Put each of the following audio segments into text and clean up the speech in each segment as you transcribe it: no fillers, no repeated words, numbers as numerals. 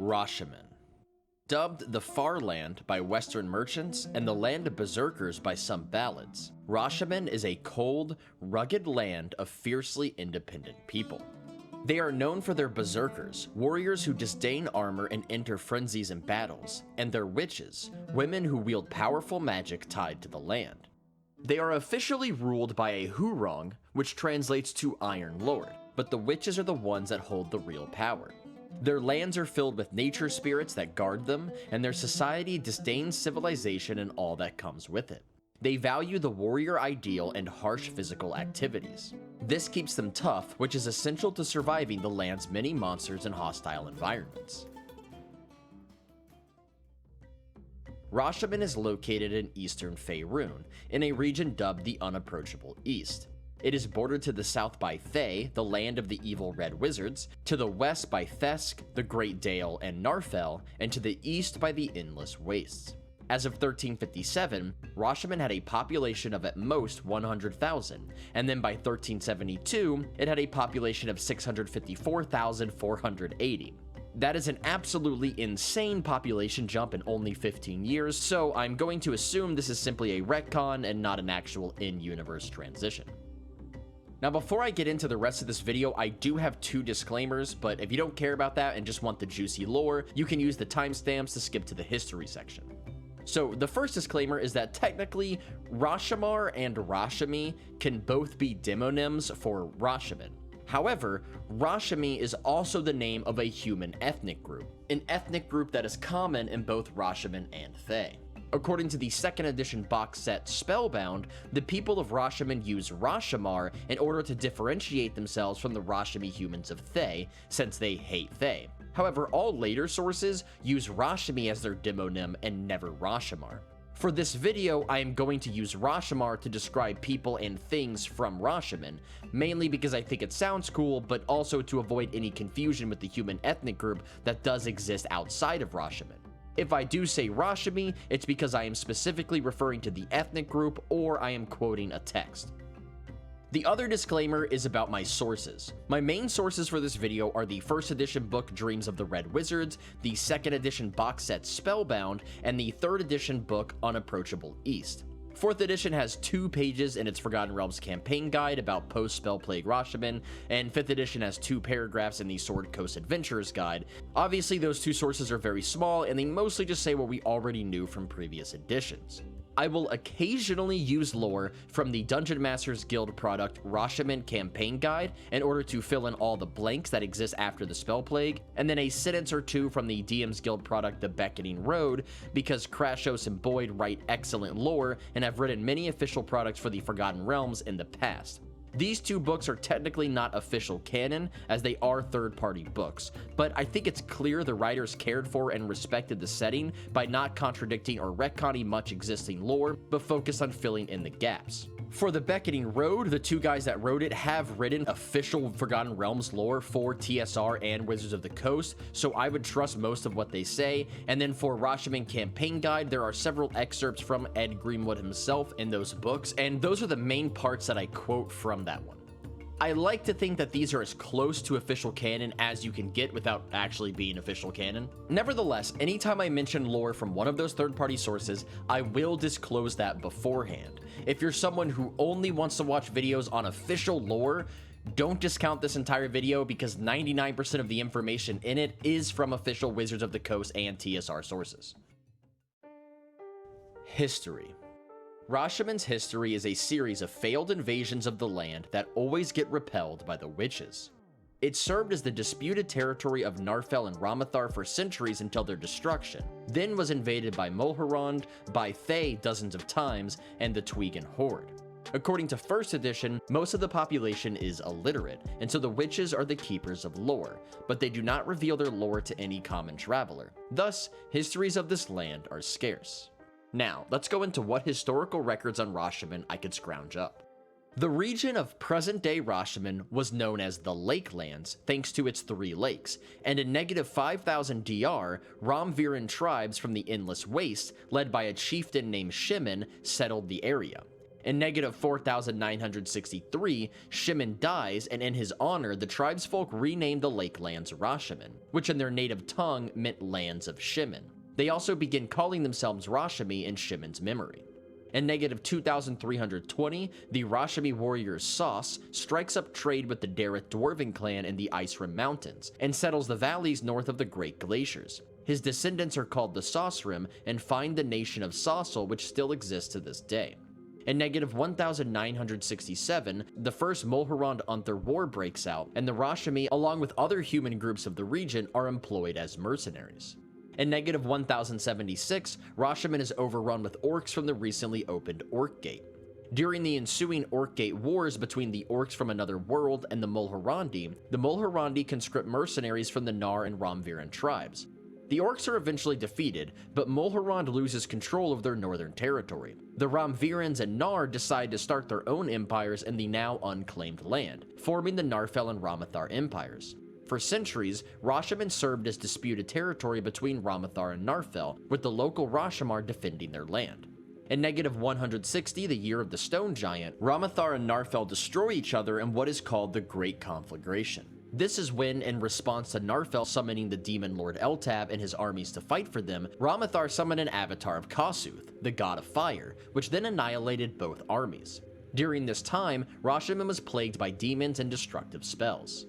Rashemen. Dubbed the Far Land by Western merchants and the Land of Berserkers by some ballads, Rashemen is a cold, rugged land of fiercely independent people. They are known for their berserkers, warriors who disdain armor and enter frenzies in battles, and their witches, women who wield powerful magic tied to the land. They are officially ruled by a Hurong, which translates to Iron Lord, but the witches are the ones that hold the real power. Their lands are filled with nature spirits that guard them, and their society disdains civilization and all that comes with it. They value the warrior ideal and harsh physical activities. This keeps them tough, which is essential to surviving the land's many monsters and hostile environments. Rashemen is located in eastern Faerûn, in a region dubbed the Unapproachable East. It is bordered to the south by Thay, the land of the evil red wizards, to the west by Thesk, the Great Dale, and Narfell, and to the east by the Endless Wastes. As of 1357, Rashemen had a population of at most 100,000, and then by 1372, it had a population of 654,480. That is an absolutely insane population jump in only 15 years, so I'm going to assume this is simply a retcon and not an actual in-universe transition. Now, before I get into the rest of this video, I do have two disclaimers, but if you don't care about that and just want the juicy lore, you can use the timestamps to skip to the history section. So, the first disclaimer is that technically, Rashamar and Rashemi can both be demonyms for Rashemen. However, Rashemi is also the name of a human ethnic group, an ethnic group that is common in both Rashemen and Thay. According to the 2nd edition box set Spellbound, the people of Rashemen use Rashamar in order to differentiate themselves from the Rashemi humans of Thay, since they hate Thay. However, all later sources use Rashemi as their demonym and never Rashamar. For this video, I am going to use Rashamar to describe people and things from Rashemen, mainly because I think it sounds cool, but also to avoid any confusion with the human ethnic group that does exist outside of Rashemen. If I do say Rashemi, it's because I am specifically referring to the ethnic group or I am quoting a text. The other disclaimer is about my sources. My main sources for this video are the 1st edition book Dreams of the Red Wizards, the 2nd edition box set Spellbound, and the 3rd edition book Unapproachable East. 4th edition has 2 pages in its Forgotten Realms campaign guide about post-Spell Plague Rashemen, and 5th edition has 2 paragraphs in the Sword Coast Adventurers guide. Obviously, those 2 sources are very small, and they mostly just say what we already knew from previous editions. I will occasionally use lore from the Dungeon Masters Guild product Rashemen Campaign Guide in order to fill in all the blanks that exist after the Spell Plague, and then a sentence or 2 from the DM's Guild product The Beckoning Road, because Crashos and Boyd write excellent lore and have written many official products for the Forgotten Realms in the past. These 2 books are technically not official canon, as they are third-party books, but I think it's clear the writers cared for and respected the setting by not contradicting or retconning much existing lore, but focused on filling in the gaps. For The Beckoning Road, the 2 guys that wrote it have written official Forgotten Realms lore for TSR and Wizards of the Coast, so I would trust most of what they say. And then for Rashemen Campaign Guide, there are several excerpts from Ed Greenwood himself in those books, and those are the main parts that I quote from that one. I like to think that these are as close to official canon as you can get without actually being official canon. Nevertheless, anytime I mention lore from one of those third-party sources, I will disclose that beforehand. If you're someone who only wants to watch videos on official lore, don't discount this entire video because 99% of the information in it is from official Wizards of the Coast and TSR sources. History. Rashemen's history is a series of failed invasions of the land that always get repelled by the witches. It served as the disputed territory of Narfell and Ramathar for centuries until their destruction, then was invaded by Mulhorand, by Thay dozens of times, and the Tweegan Horde. According to 1st edition, most of the population is illiterate, and so the witches are the keepers of lore, but they do not reveal their lore to any common traveler. Thus, histories of this land are scarce. Now, let's go into what historical records on Rashemen I could scrounge up. The region of present-day Rashemen was known as the Lakelands thanks to its 3 lakes, and in -5000 DR, Ramviran tribes from the Endless Waste, led by a chieftain named Shemen, settled the area. In negative 4963, Shemen dies, and in his honor, the tribesfolk renamed the lake lands Rashemen, which in their native tongue meant lands of Shemen. They also begin calling themselves Rashemi in Shemen's memory. In negative 2320, the Rashemi warrior Sauce strikes up trade with the Dareth dwarven clan in the Ice Rim Mountains, and settles the valleys north of the Great Glaciers. His descendants are called the Sauce Rim and find the nation of Saucel, which still exists to this day. In negative 1967, the first Mulhorand Unther War breaks out, and the Rashemi, along with other human groups of the region, are employed as mercenaries. In negative 1076, Rashemen is overrun with orcs from the recently opened Orc Gate. During the ensuing Orc Gate wars between the orcs from another world and the Mulhorandi conscript mercenaries from the Nar and Ramviran tribes. The orcs are eventually defeated, but Mulhorand loses control of their northern territory. The Ramvirans and Nar decide to start their own empires in the now unclaimed land, forming the Narfel and Ramathar empires. For centuries, Rashemen served as disputed territory between Ramathar and Narfel, with the local Rashomar defending their land. In negative 160, the year of the Stone Giant, Ramathar and Narfel destroy each other in what is called the Great Conflagration. This is when, in response to Narfel summoning the demon lord Eltab and his armies to fight for them, Ramathar summoned an avatar of Kasuth, the god of fire, which then annihilated both armies. During this time, Rashemen was plagued by demons and destructive spells.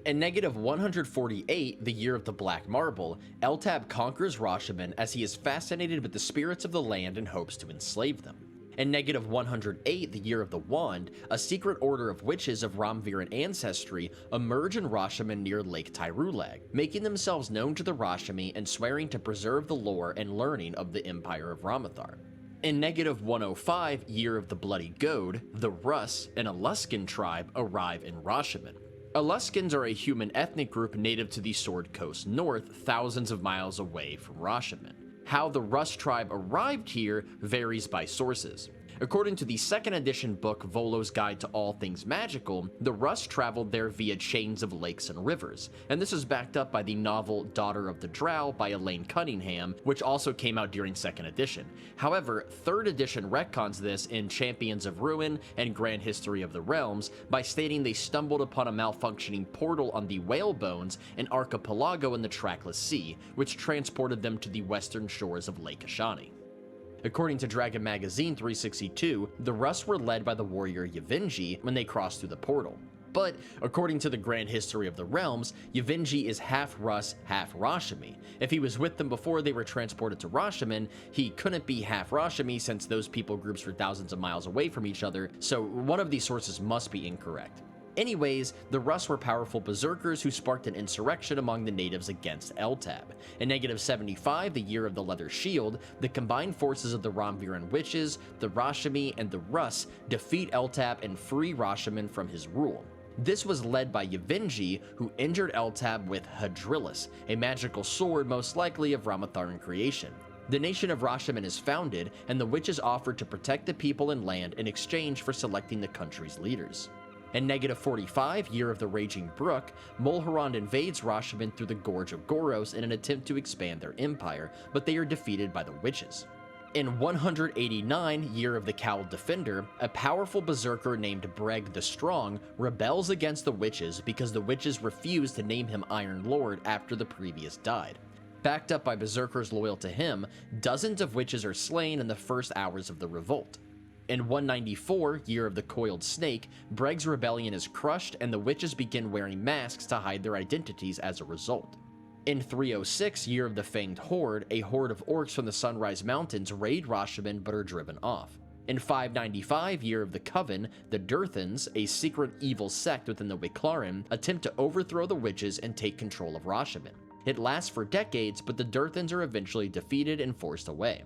In negative 148, the year of the Black Marble, Eltab conquers Rashemen as he is fascinated with the spirits of the land and hopes to enslave them. In negative 108, the year of the Wand, a secret order of witches of Ramviran ancestry emerge in Rashemen near Lake Tyrulag, making themselves known to the Rashemi and swearing to preserve the lore and learning of the Empire of Ramathar. In negative 105, year of the Bloody Goad, the Rus, an Aluskan tribe, arrive in Rashemen. Aluskans are a human ethnic group native to the Sword Coast North, thousands of miles away from Rashemen. How the Rus tribe arrived here varies by sources. According to the 2nd edition book Volo's Guide to All Things Magical, the Rus traveled there via chains of lakes and rivers, and this is backed up by the novel Daughter of the Drow by Elaine Cunningham, which also came out during 2nd edition. However, 3rd edition retcons this in Champions of Ruin and Grand History of the Realms by stating they stumbled upon a malfunctioning portal on the Whalebones, an archipelago in the Trackless Sea, which transported them to the western shores of Lake Ashani. According to Dragon Magazine 362, the Rus were led by the warrior Yavinji when they crossed through the portal. But according to the Grand History of the Realms, Yavinji is half Rus, half Rashemi. If he was with them before they were transported to Rashemen, he couldn't be half Rashemi since those people groups were thousands of miles away from each other, so one of these sources must be incorrect. Anyways, the Rus were powerful berserkers who sparked an insurrection among the natives against Eltab. In negative 75, the year of the Leather Shield, the combined forces of the Ramviran witches, the Rashemi, and the Rus defeat Eltab and free Rashemen from his rule. This was led by Yavinji, who injured Eltab with Hadrillis, a magical sword most likely of Ramatharan creation. The nation of Rashemen is founded, and the witches offered to protect the people and land in exchange for selecting the country's leaders. In negative 45, year of the Raging Brook, Mulhorand invades Rashemen through the Gorge of Goros in an attempt to expand their empire, but they are defeated by the witches. In 189, year of the Cowled Defender, a powerful berserker named Breg the Strong rebels against the witches because the witches refused to name him Iron Lord after the previous died. Backed up by berserkers loyal to him, dozens of witches are slain in the first hours of the revolt. In 194, year of the Coiled Snake, Breg's rebellion is crushed and the witches begin wearing masks to hide their identities as a result. In 306, year of the Fanged Horde, a horde of orcs from the Sunrise Mountains raid Rashemen but are driven off. In 595, year of the Coven, the Durthans, a secret evil sect within the Wiclarin, attempt to overthrow the witches and take control of Rashemen. It lasts for decades, but the Durthans are eventually defeated and forced away.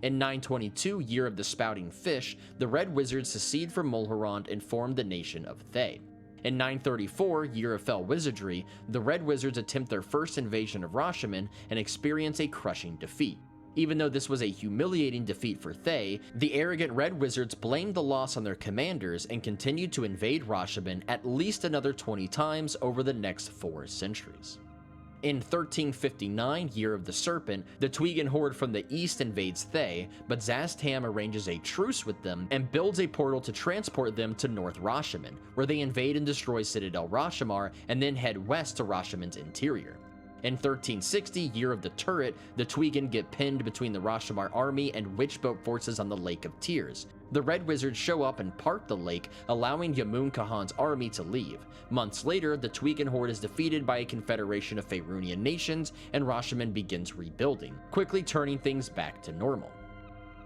In 922, year of the Spouting Fish, the Red Wizards secede from Mulhorand and form the nation of Thay. In 934, year of Fell Wizardry, the Red Wizards attempt their first invasion of Rashemen and experience a crushing defeat. Even though this was a humiliating defeat for Thay, the arrogant Red Wizards blamed the loss on their commanders and continued to invade Rashemen at least another 20 times over the next 4 centuries. In 1359, Year of the Serpent, the Tweegan Horde from the east invades Thay, but Zastam arranges a truce with them and builds a portal to transport them to North Rashemen, where they invade and destroy Citadel Rashomar and then head west to Rashemen's interior. In 1360, Year of the Turret, the Tweegan get pinned between the Rashomar army and Witchboat forces on the Lake of Tears. The Red Wizards show up and part the lake, allowing Yamun Kahan's army to leave. Months later, the Tweegan Horde is defeated by a confederation of Faerunian nations, and Rashemen begins rebuilding, quickly turning things back to normal.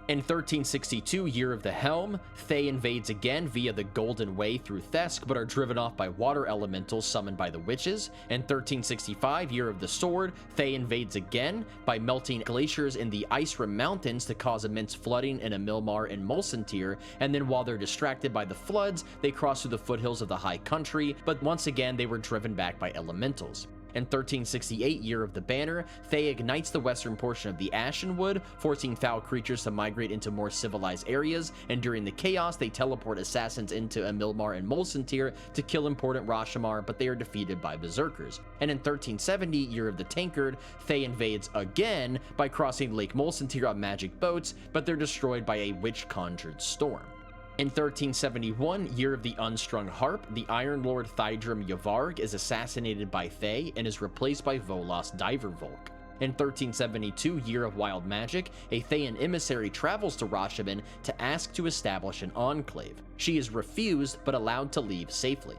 In 1362, Year of the Helm, Thay invades again via the Golden Way through Thesk, but are driven off by water elementals summoned by the witches. In 1365, Year of the Sword, Thay invades again by melting glaciers in the Ice Rim Mountains to cause immense flooding in Amilmar and Mulsantir, and then while they're distracted by the floods, they cross through the foothills of the High Country, but once again they were driven back by elementals. In 1368, Year of the Banner, Thay ignites the western portion of the Ashenwood, forcing foul creatures to migrate into more civilized areas, and during the chaos, they teleport assassins into Amilmar and Mulsantir to kill important Rashomar, but they are defeated by berserkers. And in 1370, Year of the Tankard, Thay invades again by crossing Lake Mulsantir on magic boats, but they're destroyed by a witch-conjured storm. In 1371, Year of the Unstrung Harp, the Iron Lord Thydrum Yavarg is assassinated by Thay and is replaced by Volos Divervolk. In 1372, Year of Wild Magic, a Thayan emissary travels to Rashemen to ask to establish an enclave. She is refused but allowed to leave safely.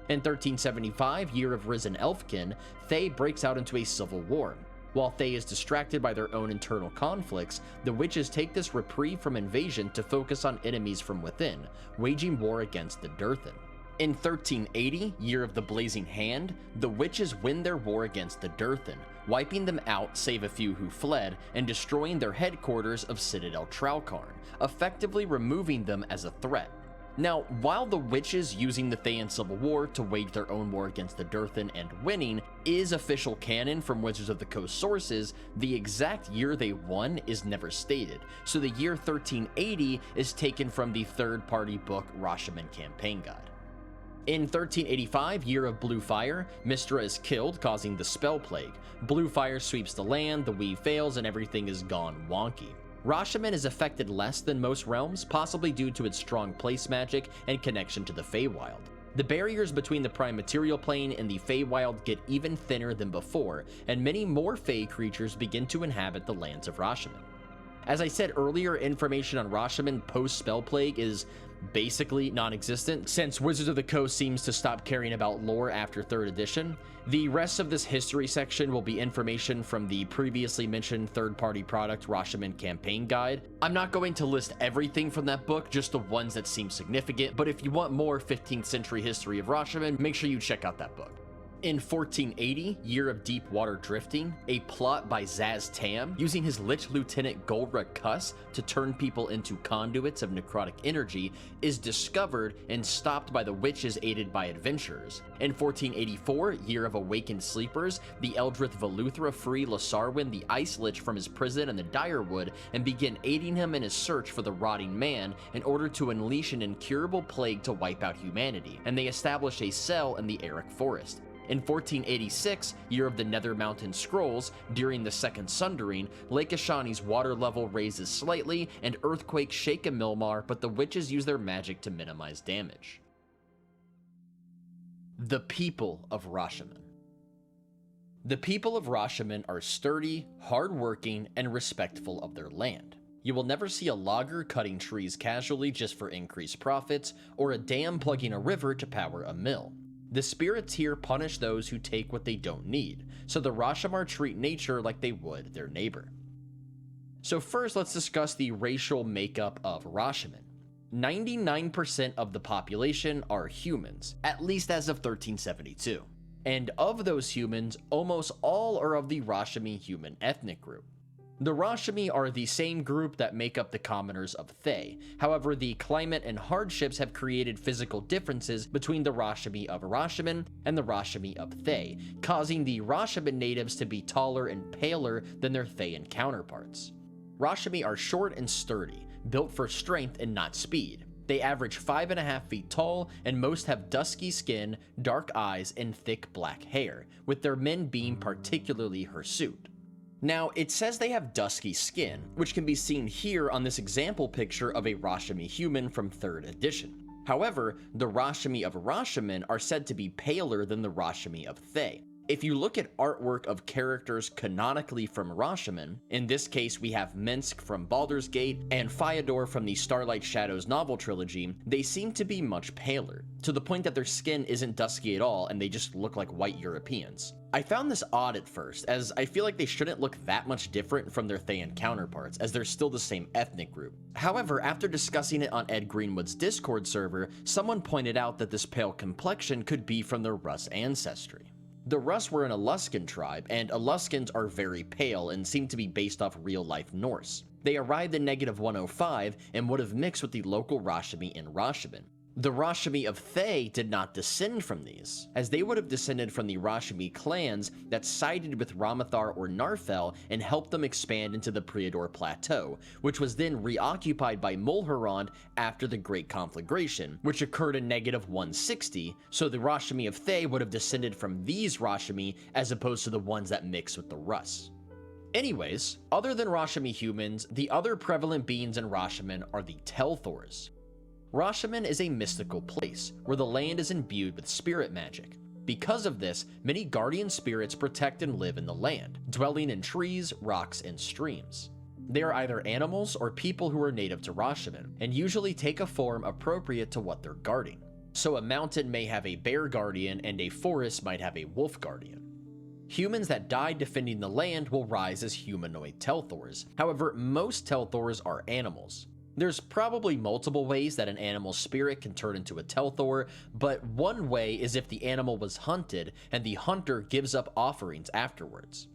In 1375, Year of Risen Elfkin, Thay breaks out into a civil war. While Thay is distracted by their own internal conflicts, the witches take this reprieve from invasion to focus on enemies from within, waging war against the Durthan. In 1380, Year of the Blazing Hand, the witches win their war against the Durthan, wiping them out save a few who fled, and destroying their headquarters of Citadel Traukarn, effectively removing them as a threat. Now, while the witches using the Thayan Civil War to wage their own war against the Durthan and winning is official canon from Wizards of the Coast sources, the exact year they won is never stated, so the year 1380 is taken from the third-party book Rashemen Campaign Guide. In 1385, Year of Blue Fire, Mystra is killed, causing the Spell Plague. Blue Fire sweeps the land, the weave fails, and everything is gone wonky. Rashemen is affected less than most realms, possibly due to its strong place magic and connection to the Feywild. The barriers between the Prime Material Plane and the Feywild get even thinner than before, and many more Fey creatures begin to inhabit the lands of Rashemen. As I said earlier, information on Rashemen post-Spell Plague is basically non-existent, since Wizards of the Coast seems to stop caring about lore after 3rd edition. The rest of this history section will be information from the previously mentioned third-party product Rashemen Campaign Guide. I'm not going to list everything from that book, just the ones that seem significant, but if you want more 15th century history of Rashemen, make sure you check out that book. In 1480, Year of Deep Water Drifting, a plot by Zaz Tam using his Lich Lieutenant Golra Kuss to turn people into conduits of necrotic energy is discovered and stopped by the witches aided by adventurers. In 1484, Year of Awakened Sleepers, the Eldrith Veluthra free Lasarwin the Ice Lich from his prison in the Direwood and begin aiding him in his search for the Rotting Man in order to unleash an incurable plague to wipe out humanity, and they establish a cell in the Eric Forest. In 1486, Year of the Nether Mountain Scrolls, during the Second Sundering, Lake Ashani's water level raises slightly and earthquakes shake Amilmar, but the witches use their magic to minimize damage. The people of Rashemen. The people of Rashemen are sturdy, hard-working, and respectful of their land. You will never see a logger cutting trees casually just for increased profits, or a dam plugging a river to power a mill. The spirits here punish those who take what they don't need, so the Rashomar treat nature like they would their neighbor. So first, let's discuss the racial makeup of Rashemen. 99% of the population are humans, at least as of 1372. And of those humans, almost all are of the Rashemi human ethnic group. The Rashemi are the same group that make up the commoners of Thay. However, the climate and hardships have created physical differences between the Rashemi of Rashemen and the Rashemi of Thay, causing the Rashemen natives to be taller and paler than their Thayan counterparts. Rashemi are short and sturdy, built for strength and not speed. They average 5.5 feet tall, and most have dusky skin, dark eyes, and thick black hair, with their men being particularly hirsute. Now, it says they have dusky skin, which can be seen here on this example picture of a Rashemen human from 3rd edition. However, the Rashemen of Rashemen are said to be paler than the Rashemen of Thay. If you look at artwork of characters canonically from Rashemen, in this case we have Minsk from Baldur's Gate and Fyodor from the Starlight Shadows novel trilogy, they seem to be much paler, to the point that their skin isn't dusky at all and they just look like white Europeans. I found this odd at first, as I feel like they shouldn't look that much different from their Thayan counterparts, as they're still the same ethnic group. However, after discussing it on Ed Greenwood's Discord server, someone pointed out that this pale complexion could be from their Rus ancestry. The Rus were an Eluskan tribe, and Eluskans are very pale and seem to be based off real-life Norse. They arrived in -105 and would have mixed with the local Rashemen in Rashemen. The Rashemen of Thay did not descend from these, as they would have descended from the Rashemen clans that sided with Ramathar or Narfell and helped them expand into the Priador Plateau, which was then reoccupied by Mulhorand after the Great Conflagration, which occurred in -160, so the Rashemen of Thay would have descended from these Rashemen as opposed to the ones that mix with the Rus. Anyways, other than Rashemen humans, the other prevalent beings in Rashemen are the Telthors. Rashemen is a mystical place, where the land is imbued with spirit magic. Because of this, many guardian spirits protect and live in the land, dwelling in trees, rocks, and streams. They are either animals or people who are native to Rashemen, and usually take a form appropriate to what they're guarding. So a mountain may have a bear guardian, and a forest might have a wolf guardian. Humans that died defending the land will rise as humanoid Telthors. However, most Telthors are animals. There's probably multiple ways that an animal's spirit can turn into a Telthor, but one way is if the animal was hunted and the hunter gives up offerings afterwards.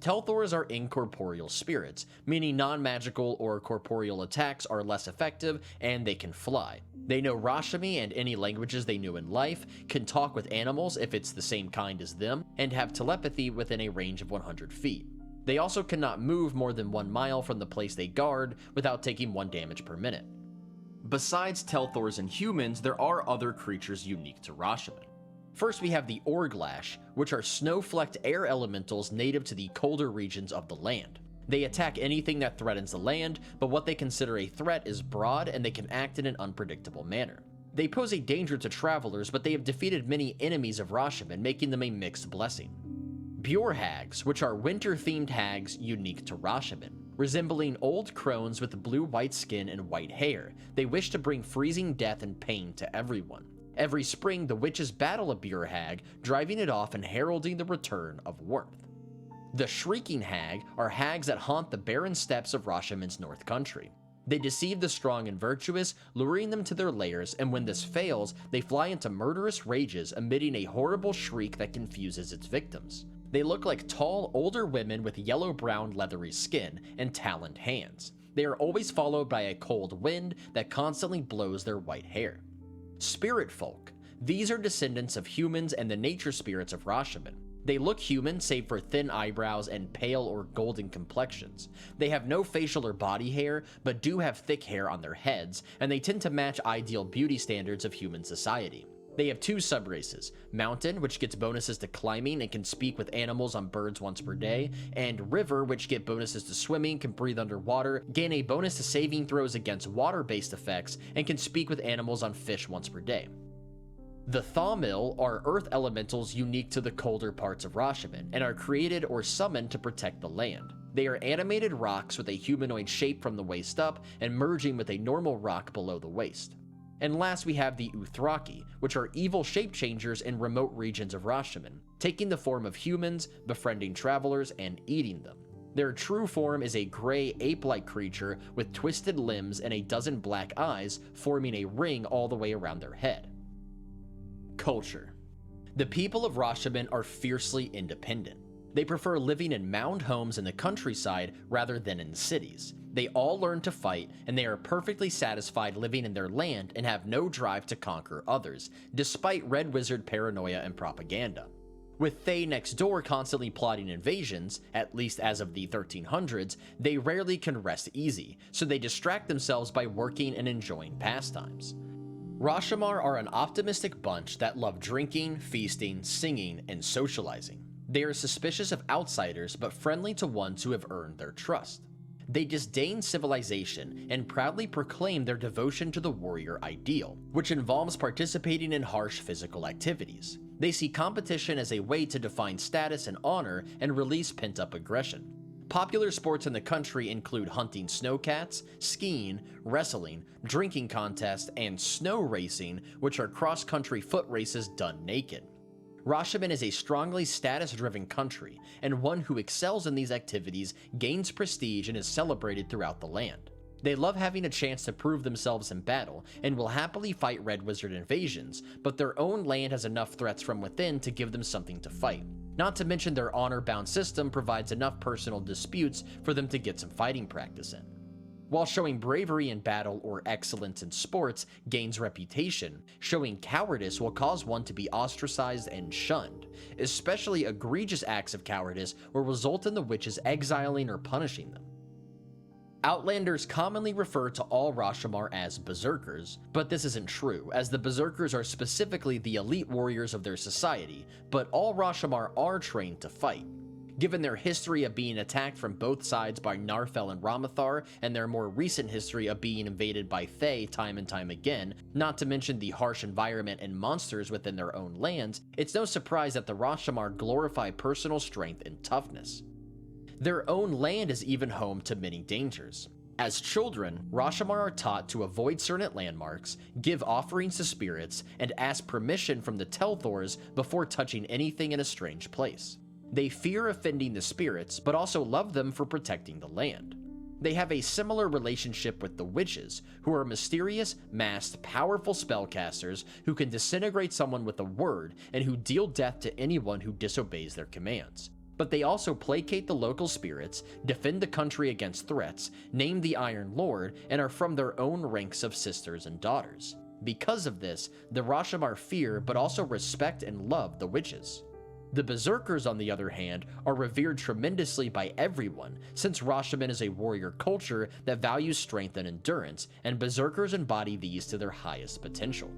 Telthors are incorporeal spirits, meaning non-magical or corporeal attacks are less effective and they can fly. They know Rashemen and any languages they knew in life, can talk with animals if it's the same kind as them, and have telepathy within a range of 100 feet. They also cannot move more than 1 mile from the place they guard without taking 1 damage per minute. Besides Telthors and humans, there are other creatures unique to Rashemen. First, we have the Orglash, which are snow-flecked air elementals native to the colder regions of the land. They attack anything that threatens the land, but what they consider a threat is broad and they can act in an unpredictable manner. They pose a danger to travelers, but they have defeated many enemies of Rashemen, making them a mixed blessing. Bjor hags, which are winter-themed hags unique to Rashemen. Resembling old crones with blue-white skin and white hair, they wish to bring freezing death and pain to everyone. Every spring, the witches battle a Bjor hag, driving it off and heralding the return of warmth. The Shrieking Hag are hags that haunt the barren steppes of Rashemen's North Country. They deceive the strong and virtuous, luring them to their lairs, and when this fails, they fly into murderous rages, emitting a horrible shriek that confuses its victims. They look like tall, older women with yellow-brown leathery skin and taloned hands. They are always followed by a cold wind that constantly blows their white hair. Spirit Folk. These are descendants of humans and the nature spirits of Rashemen. They look human save for thin eyebrows and pale or golden complexions. They have no facial or body hair, but do have thick hair on their heads, and they tend to match ideal beauty standards of human society. They have 2 subraces, Mountain, which gets bonuses to climbing and can speak with animals on birds once per day, and River, which get bonuses to swimming, can breathe underwater, gain a bonus to saving throws against water-based effects, and can speak with animals on fish once per day. The Thawmill are earth elementals unique to the colder parts of Rashemen, and are created or summoned to protect the land. They are animated rocks with a humanoid shape from the waist up, and merging with a normal rock below the waist. And last we have the Uthraki, which are evil shape changers in remote regions of Rashemen, taking the form of humans, befriending travelers, and eating them. Their true form is a gray ape-like creature with twisted limbs and a dozen black eyes, forming a ring all the way around their head. Culture. The people of Rashemen are fiercely independent. They prefer living in mound homes in the countryside rather than in cities. They all learn to fight, and they are perfectly satisfied living in their land and have no drive to conquer others, despite Red Wizard paranoia and propaganda. With Fae next door constantly plotting invasions, at least as of the 1300s, they rarely can rest easy, so they distract themselves by working and enjoying pastimes. Rashemen are an optimistic bunch that love drinking, feasting, singing, and socializing. They are suspicious of outsiders but friendly to ones who have earned their trust. They disdain civilization and proudly proclaim their devotion to the warrior ideal, which involves participating in harsh physical activities. They see competition as a way to define status and honor and release pent-up aggression. Popular sports in the country include hunting snowcats, skiing, wrestling, drinking contests, and snow racing, which are cross-country foot races done naked. Rashemen is a strongly status-driven country, and one who excels in these activities gains prestige and is celebrated throughout the land. They love having a chance to prove themselves in battle, and will happily fight Red Wizard invasions, but their own land has enough threats from within to give them something to fight. Not to mention their honor-bound system provides enough personal disputes for them to get some fighting practice in. While showing bravery in battle or excellence in sports gains reputation, showing cowardice will cause one to be ostracized and shunned. Especially egregious acts of cowardice will result in the witches exiling or punishing them. Outlanders commonly refer to all Rashemen as berserkers, but this isn't true, as the berserkers are specifically the elite warriors of their society, but all Rashemen are trained to fight. Given their history of being attacked from both sides by Narfel and Ramathar, and their more recent history of being invaded by Fae time and time again, not to mention the harsh environment and monsters within their own lands, it's no surprise that the Rashemen glorify personal strength and toughness. Their own land is even home to many dangers. As children, Rashemen are taught to avoid certain landmarks, give offerings to spirits, and ask permission from the Telthors before touching anything in a strange place. They fear offending the spirits, but also love them for protecting the land. They have a similar relationship with the witches, who are mysterious, masked, powerful spellcasters who can disintegrate someone with a word and who deal death to anyone who disobeys their commands. But they also placate the local spirits, defend the country against threats, name the Iron Lord, and are from their own ranks of sisters and daughters. Because of this, the Rashemen fear but also respect and love the witches. The Berserkers, on the other hand, are revered tremendously by everyone, since Rashemen is a warrior culture that values strength and endurance, and Berserkers embody these to their highest potential.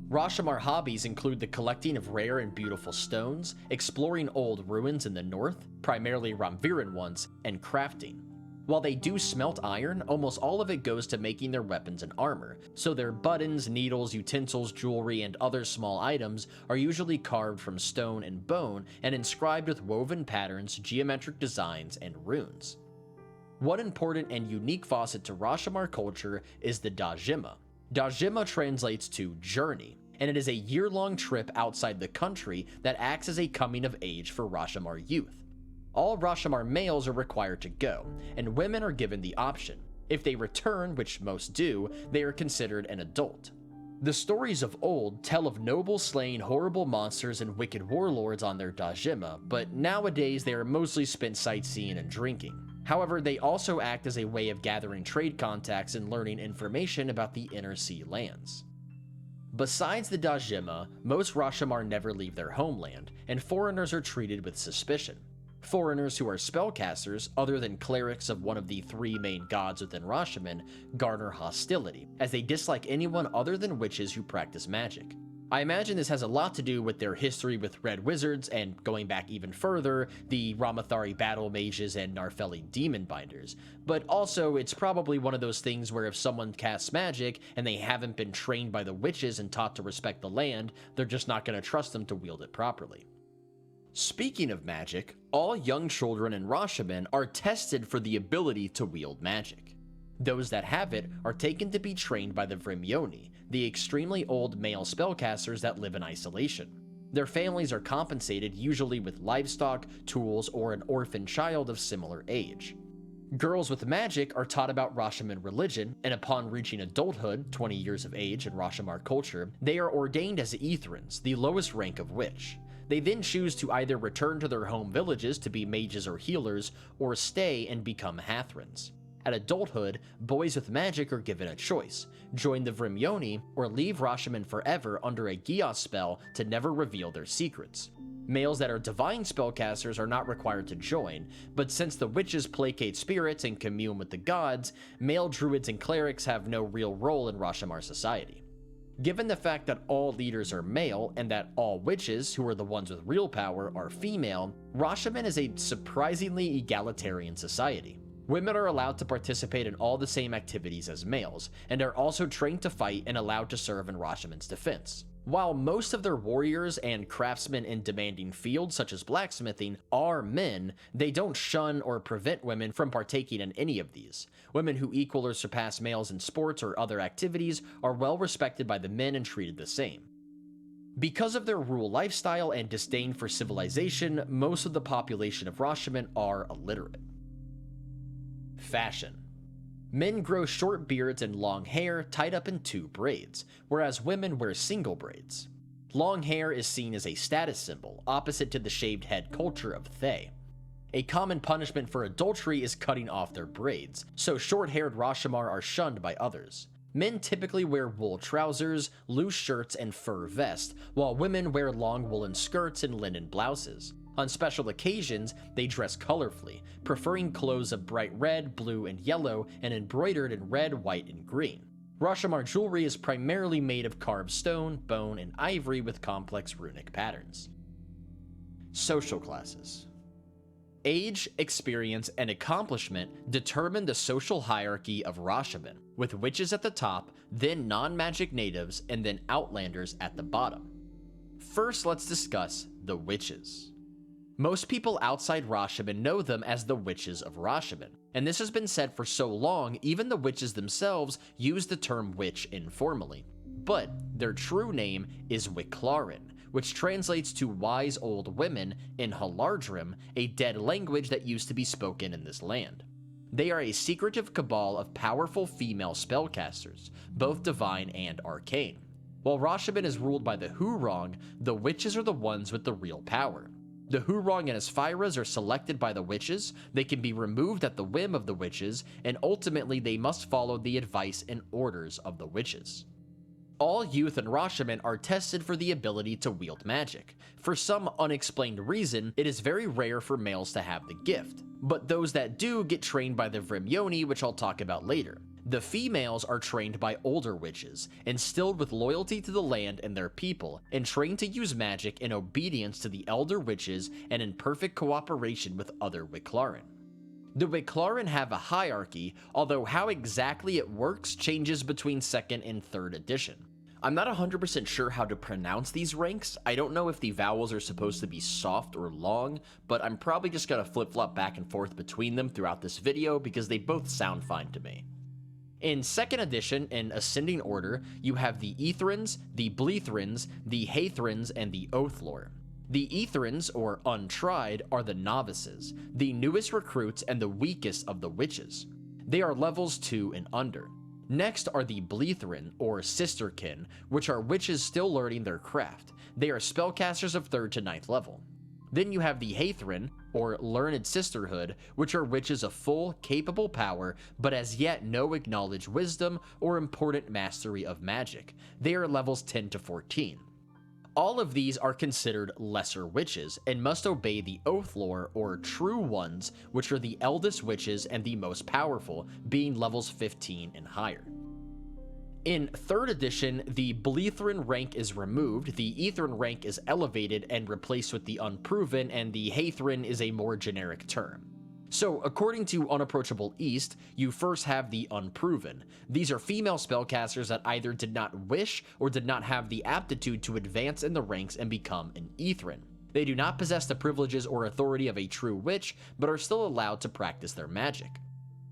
Rashemen hobbies include the collecting of rare and beautiful stones, exploring old ruins in the north, primarily Ramviran ones, and crafting. While they do smelt iron, almost all of it goes to making their weapons and armor, so their buttons, needles, utensils, jewelry, and other small items are usually carved from stone and bone and inscribed with woven patterns, geometric designs, and runes. One important and unique facet to Rashemen culture is the Dajima. Dajima translates to journey, and it is a year-long trip outside the country that acts as a coming of age for Rashemen youth. All Rashemen males are required to go, and women are given the option. If they return, which most do, they are considered an adult. The stories of old tell of nobles slaying horrible monsters and wicked warlords on their Dajima, but nowadays they are mostly spent sightseeing and drinking. However, they also act as a way of gathering trade contacts and learning information about the inner sea lands. Besides the Dajima, most Rashemen never leave their homeland, and foreigners are treated with suspicion. Foreigners who are spellcasters, other than clerics of one of the three main gods within Rashemen, garner hostility, as they dislike anyone other than witches who practice magic. I imagine this has a lot to do with their history with red wizards, and going back even further, the Ramathari battle mages and Narfeli demon binders, but also it's probably one of those things where if someone casts magic and they haven't been trained by the witches and taught to respect the land, they're just not going to trust them to wield it properly. Speaking of magic, all young children in Rashemen are tested for the ability to wield magic. Those that have it are taken to be trained by the Vrimioni, the extremely old male spellcasters that live in isolation. Their families are compensated usually with livestock, tools, or an orphan child of similar age. Girls with magic are taught about Rashemen religion, and upon reaching adulthood, 20 years of age in Rashemen culture, they are ordained as Etherans, the lowest rank of witch. They then choose to either return to their home villages to be mages or healers, or stay and become Hathrans. At adulthood, boys with magic are given a choice: join the Vrimyoni or leave Rashemen forever under a Gios spell to never reveal their secrets. Males that are divine spellcasters are not required to join, but since the witches placate spirits and commune with the gods, male druids and clerics have no real role in Rashomar society. Given the fact that all leaders are male and that all witches, who are the ones with real power, are female, Rashemen is a surprisingly egalitarian society. Women are allowed to participate in all the same activities as males, and are also trained to fight and allowed to serve in Rashemen's defense. While most of their warriors and craftsmen in demanding fields such as blacksmithing are men, they don't shun or prevent women from partaking in any of these. Women who equal or surpass males in sports or other activities are well respected by the men and treated the same. Because of their rural lifestyle and disdain for civilization, most of the population of Rashemen are illiterate. Fashion. Men grow short beards and long hair tied up in 2 braids, whereas women wear single braids. Long hair is seen as a status symbol, opposite to the shaved head culture of Thay. A common punishment for adultery is cutting off their braids, so short-haired Rashomar are shunned by others. Men typically wear wool trousers, loose shirts, and fur vests, while women wear long woolen skirts and linen blouses. On special occasions, they dress colorfully, preferring clothes of bright red, blue, and yellow, and embroidered in red, white, and green. Rashomar jewelry is primarily made of carved stone, bone, and ivory with complex runic patterns. Social classes. Age, experience, and accomplishment determine the social hierarchy of Rashemen, with witches at the top, then non-magic natives, and then outlanders at the bottom. First, let's discuss the witches. Most people outside Rashemen know them as the Witches of Rashemen, and this has been said for so long even the witches themselves use the term witch informally. But their true name is Wiclarin, which translates to wise old women in Halardrim, a dead language that used to be spoken in this land. They are a secretive cabal of powerful female spellcasters, both divine and arcane. While Rashemen is ruled by the Hurong, the witches are the ones with the real power. The Hurong and Asphiras are selected by the witches, they can be removed at the whim of the witches, and ultimately they must follow the advice and orders of the witches. All youth in Rashemen are tested for the ability to wield magic. For some unexplained reason, it is very rare for males to have the gift, but those that do get trained by the Vrimyoni, which I'll talk about later. The females are trained by older witches, instilled with loyalty to the land and their people, and trained to use magic in obedience to the elder witches and in perfect cooperation with other Wiclarin. The Wiclarin have a hierarchy, although how exactly it works changes between 2nd and 3rd edition. I'm not 100% sure how to pronounce these ranks. I don't know if the vowels are supposed to be soft or long, but I'm probably just gonna flip-flop back and forth between them throughout this video because they both sound fine to me. In 2nd edition, in ascending order, you have the Etherins, the Bleethrins, the Hathrins, and the Oathlore. The Etherins, or untried, are the novices, the newest recruits and the weakest of the witches. They are levels 2 and under. Next are the Bleethrin, or sisterkin, which are witches still learning their craft. They are spellcasters of 3rd to 9th level. Then you have the Hathrin, or Learned Sisterhood, which are witches of full, capable power, but as yet no acknowledged wisdom or important mastery of magic. They are levels 10 to 14. All of these are considered lesser witches, and must obey the Oathlore, or True Ones, which are the eldest witches and the most powerful, being levels 15 and higher. In 3rd edition, the Bleethrin rank is removed, the Ethrin rank is elevated and replaced with the Unproven, and the Hathrin is a more generic term. So, according to Unapproachable East, you first have the Unproven. These are female spellcasters that either did not wish or did not have the aptitude to advance in the ranks and become an Ethrin. They do not possess the privileges or authority of a true witch, but are still allowed to practice their magic.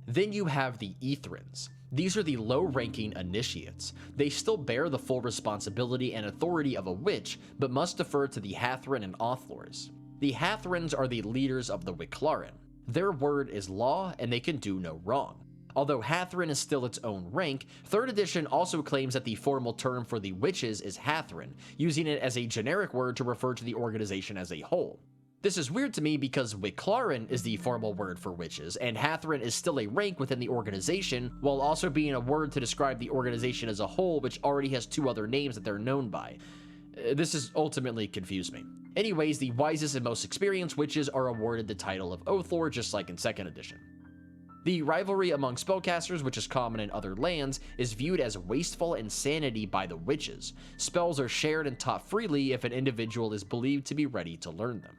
Then you have the Ethrins. These are the low-ranking initiates. They still bear the full responsibility and authority of a witch, but must defer to the Hathrin and Othlors. The Hathrins are the leaders of the Wiclarin. Their word is law, and they can do no wrong. Although Hathrin is still its own rank, 3rd edition also claims that the formal term for the witches is Hathrin, using it as a generic word to refer to the organization as a whole. This is weird to me because Wiclaran is the formal word for witches, and Hathrin is still a rank within the organization, while also being a word to describe the organization as a whole, which already has two other names that they're known by. This has ultimately confused me. Anyways, the wisest and most experienced witches are awarded the title of Oathlord, just like in 2nd edition. The rivalry among spellcasters, which is common in other lands, is viewed as wasteful insanity by the witches. Spells are shared and taught freely if an individual is believed to be ready to learn them.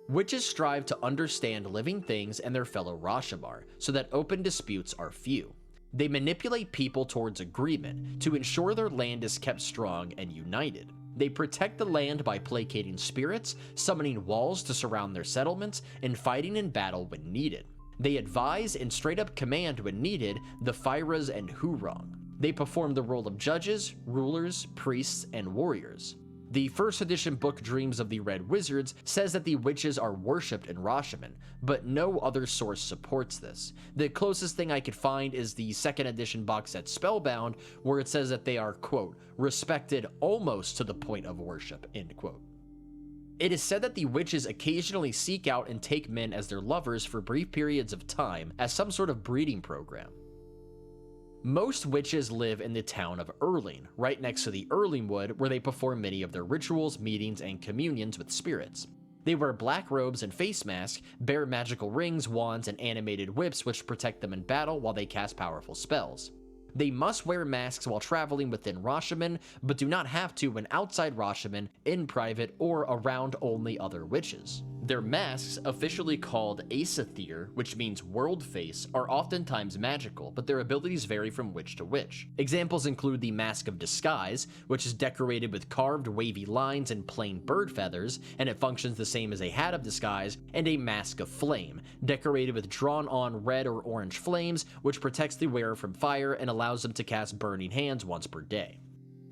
Witches strive to understand living things and their fellow Rashemen, so that open disputes are few. They manipulate people towards agreement to ensure their land is kept strong and united. They protect the land by placating spirits, summoning walls to surround their settlements, and fighting in battle when needed. They advise and straight up command when needed the Faerûn and Hurong. They perform the role of judges, rulers, priests, and warriors. The 1st edition book Dreams of the Red Wizards says that the witches are worshipped in Rashemen, but no other source supports this. The closest thing I could find is the 2nd edition box set Spellbound, where it says that they are, quote, respected almost to the point of worship, end quote. It is said that the witches occasionally seek out and take men as their lovers for brief periods of time as some sort of breeding program. Most witches live in the town of Erling, right next to the Erlingwood, where they perform many of their rituals, meetings, and communions with spirits. They wear black robes and face masks, bear magical rings, wands, and animated whips which protect them in battle while they cast powerful spells. They must wear masks while traveling within Rashemen, but do not have to when outside Rashemen, in private, or around only other witches. Their masks, officially called Asathir, which means world face, are oftentimes magical, but their abilities vary from witch to witch. Examples include the Mask of Disguise, which is decorated with carved wavy lines and plain bird feathers, and it functions the same as a Hat of Disguise, and a Mask of Flame, decorated with drawn-on red or orange flames, which protects the wearer from fire and allows them to cast Burning Hands once per day.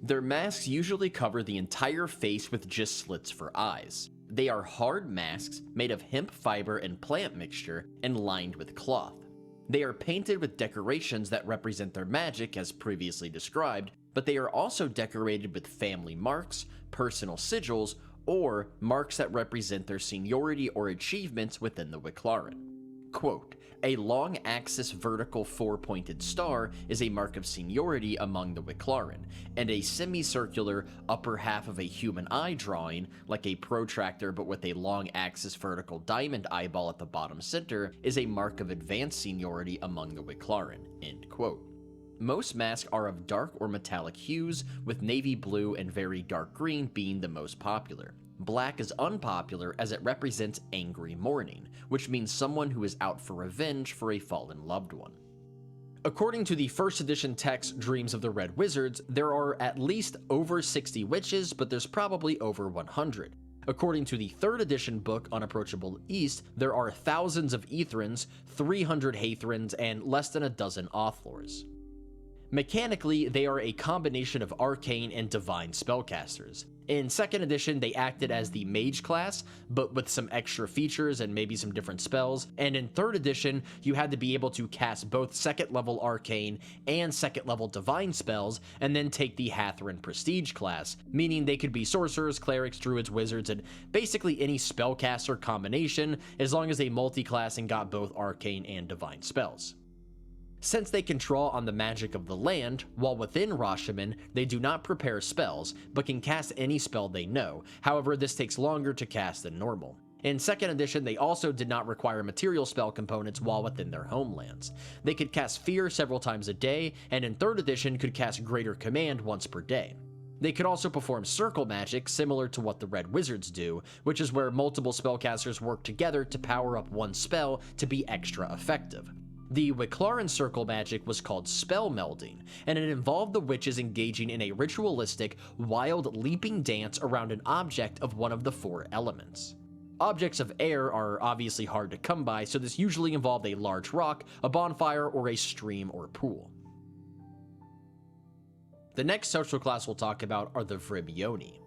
Their masks usually cover the entire face with just slits for eyes. They are hard masks made of hemp fiber and plant mixture and lined with cloth. They are painted with decorations that represent their magic as previously described, but they are also decorated with family marks, personal sigils, or marks that represent their seniority or achievements within the Wiclaran. Quote, a long axis vertical four-pointed star is a mark of seniority among the Wiclaran, and a semicircular upper half of a human eye drawing, like a protractor but with a long axis vertical diamond eyeball at the bottom center, is a mark of advanced seniority among the Wiclaran, end quote. Most masks are of dark or metallic hues, with navy blue and very dark green being the most popular. Black is unpopular as it represents angry mourning, which means someone who is out for revenge for a fallen loved one. According to the 1st edition text Dreams of the Red Wizards, there are at least over 60 witches, but there's probably over 100. According to the 3rd edition book Unapproachable East, there are thousands of Etherins, 300 Hathrins, and less than a dozen Authlors. Mechanically, they are a combination of arcane and divine spellcasters. In 2nd edition, they acted as the mage class, but with some extra features and maybe some different spells, and in 3rd edition, you had to be able to cast both 2nd level arcane and 2nd level divine spells, and then take the Hathrin prestige class, meaning they could be sorcerers, clerics, druids, wizards, and basically any spellcaster combination, as long as they multi-class and got both arcane and divine spells. Since they can draw on the magic of the land, while within Rashemen, they do not prepare spells, but can cast any spell they know. However, this takes longer to cast than normal. In 2nd edition, they also did not require material spell components while within their homelands. They could cast Fear several times a day, and in 3rd edition could cast Greater Command once per day. They could also perform circle magic, similar to what the Red Wizards do, which is where multiple spellcasters work together to power up one spell to be extra effective. The Wiclaran circle magic was called spell melding, and it involved the witches engaging in a ritualistic, wild leaping dance around an object of one of the 4 elements. Objects of air are obviously hard to come by, so this usually involved a large rock, a bonfire, or a stream or pool. The next social class we'll talk about are the Vrimioni.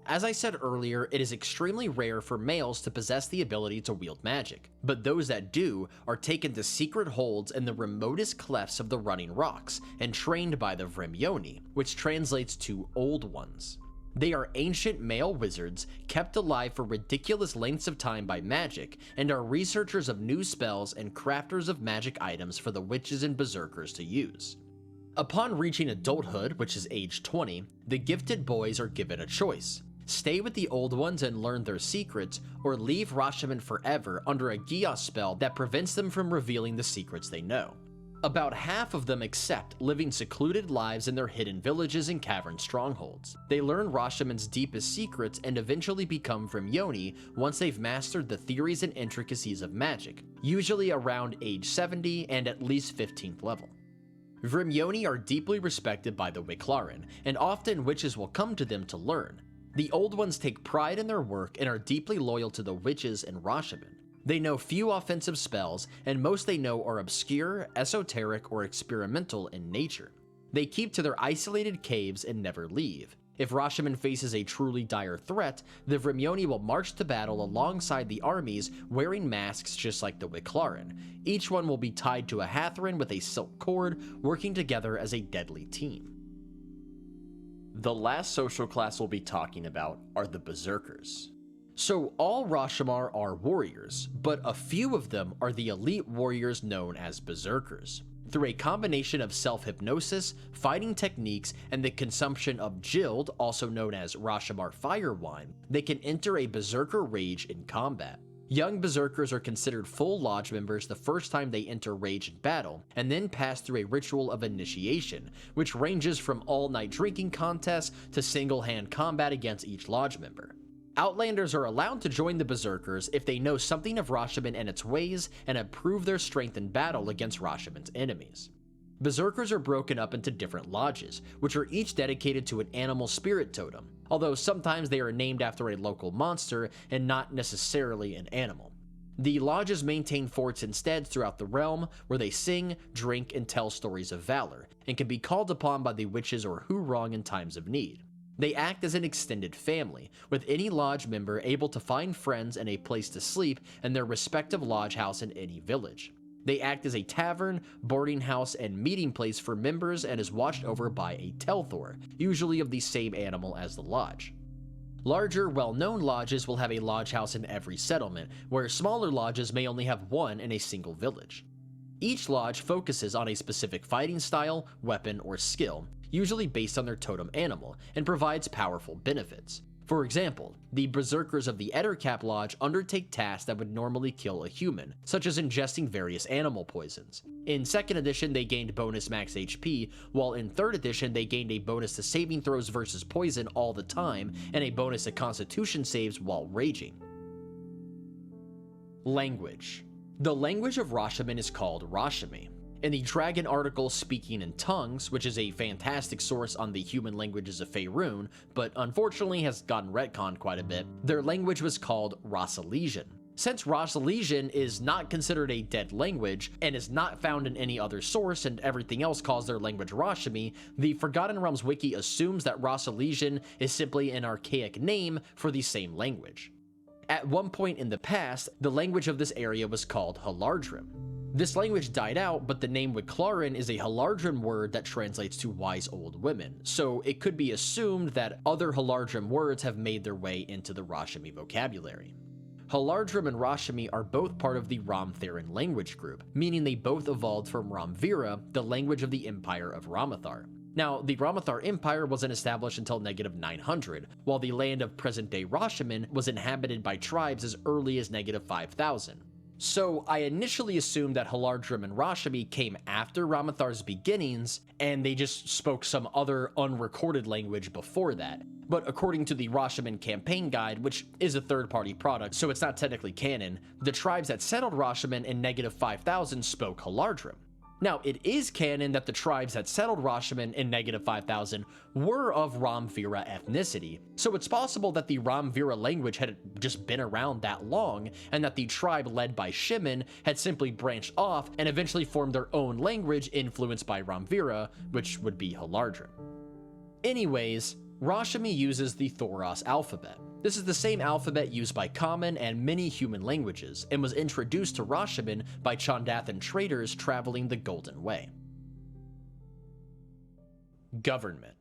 As I said earlier, it is extremely rare for males to possess the ability to wield magic, but those that do are taken to secret holds in the remotest clefts of the running rocks and trained by the Vrimioni, which translates to Old Ones. They are ancient male wizards kept alive for ridiculous lengths of time by magic, and are researchers of new spells and crafters of magic items for the witches and berserkers to use. Upon reaching adulthood, which is age 20, the gifted boys are given a choice: stay with the old ones and learn their secrets, or leave Rashemen forever under a Gios spell that prevents them from revealing the secrets they know. About half of them accept, living secluded lives in their hidden villages and cavern strongholds. They learn Rashemen's deepest secrets and eventually become Vremyoni once they've mastered the theories and intricacies of magic, usually around age 70 and at least 15th level. Vremyoni are deeply respected by the Wiclaran, and often witches will come to them to learn. The old ones take pride in their work and are deeply loyal to the witches and Rashemen. They know few offensive spells, and most they know are obscure, esoteric, or experimental in nature. They keep to their isolated caves and never leave. If Rashemen faces a truly dire threat, the Vremyoni will march to battle alongside the armies wearing masks just like the Wiclaran. Each one will be tied to a Hathran with a silk cord, working together as a deadly team. The last social class we'll be talking about are the Berserkers. So all Rashomar are warriors, but a few of them are the elite warriors known as Berserkers. Through a combination of self-hypnosis, fighting techniques, and the consumption of Jild, also known as Rashomar Fire Wine, they can enter a Berserker rage in combat. Young Berserkers are considered full lodge members the first time they enter rage in battle, and then pass through a ritual of initiation, which ranges from all-night drinking contests to single-hand combat against each lodge member. Outlanders are allowed to join the Berserkers if they know something of Rashemen and its ways and have proved their strength in battle against Rashemen's enemies. Berserkers are broken up into different lodges, which are each dedicated to an animal spirit totem, although sometimes they are named after a local monster and not necessarily an animal. The lodges maintain forts instead throughout the realm, where they sing, drink, and tell stories of valor, and can be called upon by the witches or Hurong in times of need. They act as an extended family, with any lodge member able to find friends and a place to sleep in their respective lodge house in any village. They act as a tavern, boarding house, and meeting place for members and is watched over by a Telthor, usually of the same animal as the lodge. Larger, well-known lodges will have a lodge house in every settlement, where smaller lodges may only have one in a single village. Each lodge focuses on a specific fighting style, weapon, or skill, usually based on their totem animal, and provides powerful benefits. For example, the Berserkers of the Ettercap Lodge undertake tasks that would normally kill a human, such as ingesting various animal poisons. In 2nd edition, they gained bonus max HP, while in 3rd edition, they gained a bonus to saving throws versus poison all the time, and a bonus to constitution saves while raging. Language. The language of Rashemen is called Rashemi. In the Dragon article Speaking in Tongues, which is a fantastic source on the human languages of Faerûn, but unfortunately has gotten retconned quite a bit, their language was called Rosalesian. Since Rosalesian is not considered a dead language, and is not found in any other source and everything else calls their language Rashemi, the Forgotten Realms wiki assumes that Rosalesian is simply an archaic name for the same language. At one point in the past, the language of this area was called Halardrim. This language died out, but the name Wiclaran is a Halardrim word that translates to wise old women, so it could be assumed that other Halardrim words have made their way into the Rashemi vocabulary. Halardrim and Rashemi are both part of the Rom-Therin language group, meaning they both evolved from Ramvira, the language of the Empire of Ramathar. Now, the Ramathar Empire wasn't established until -900, while the land of present-day Rashemen was inhabited by tribes as early as -5000. So I initially assumed that Halardrim and Rashemi came after Ramathar's beginnings, and they just spoke some other unrecorded language before that. But according to the Rashemen campaign guide, which is a third-party product, so it's not technically canon, the tribes that settled Rashemen in -5000 spoke Halardrim. Now, it is canon that the tribes that settled Rashemen in -5000 were of Ramvira ethnicity, so it's possible that the Ramvira language had just been around that long, and that the tribe led by Shemen had simply branched off and eventually formed their own language influenced by Ramvira, which would be Halardrim. Anyways, Rashemi uses the Thoros alphabet. This is the same alphabet used by common and many human languages, and was introduced to Rashemen by Chondathan traders traveling the Golden Way. Government.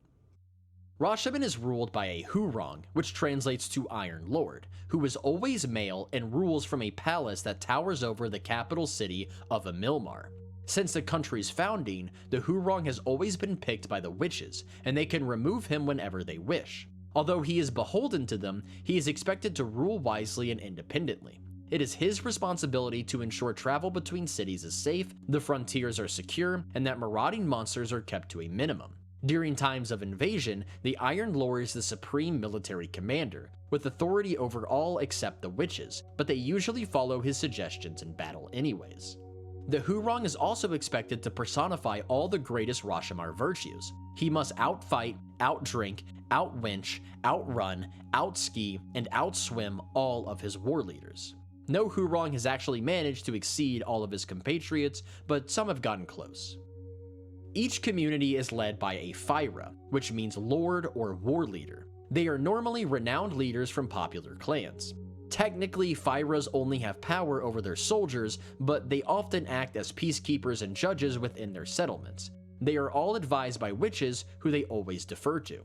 Rashemen is ruled by a Hurong, which translates to Iron Lord, who is always male and rules from a palace that towers over the capital city of Amilmar. Since the country's founding, the Hurong has always been picked by the witches, and they can remove him whenever they wish. Although he is beholden to them, he is expected to rule wisely and independently. It is his responsibility to ensure travel between cities is safe, the frontiers are secure, and that marauding monsters are kept to a minimum. During times of invasion, the Iron Lord is the supreme military commander, with authority over all except the witches, but they usually follow his suggestions in battle anyways. The Hurong is also expected to personify all the greatest Rashomar virtues. He must outfight, outdrink, outwinch, outrun, outski, and outswim all of his war leaders. No Hurong has actually managed to exceed all of his compatriots, but some have gotten close. Each community is led by a Faerûn, which means lord or war leader. They are normally renowned leaders from popular clans. Technically, Faerûns only have power over their soldiers, but they often act as peacekeepers and judges within their settlements. They are all advised by witches, who they always defer to.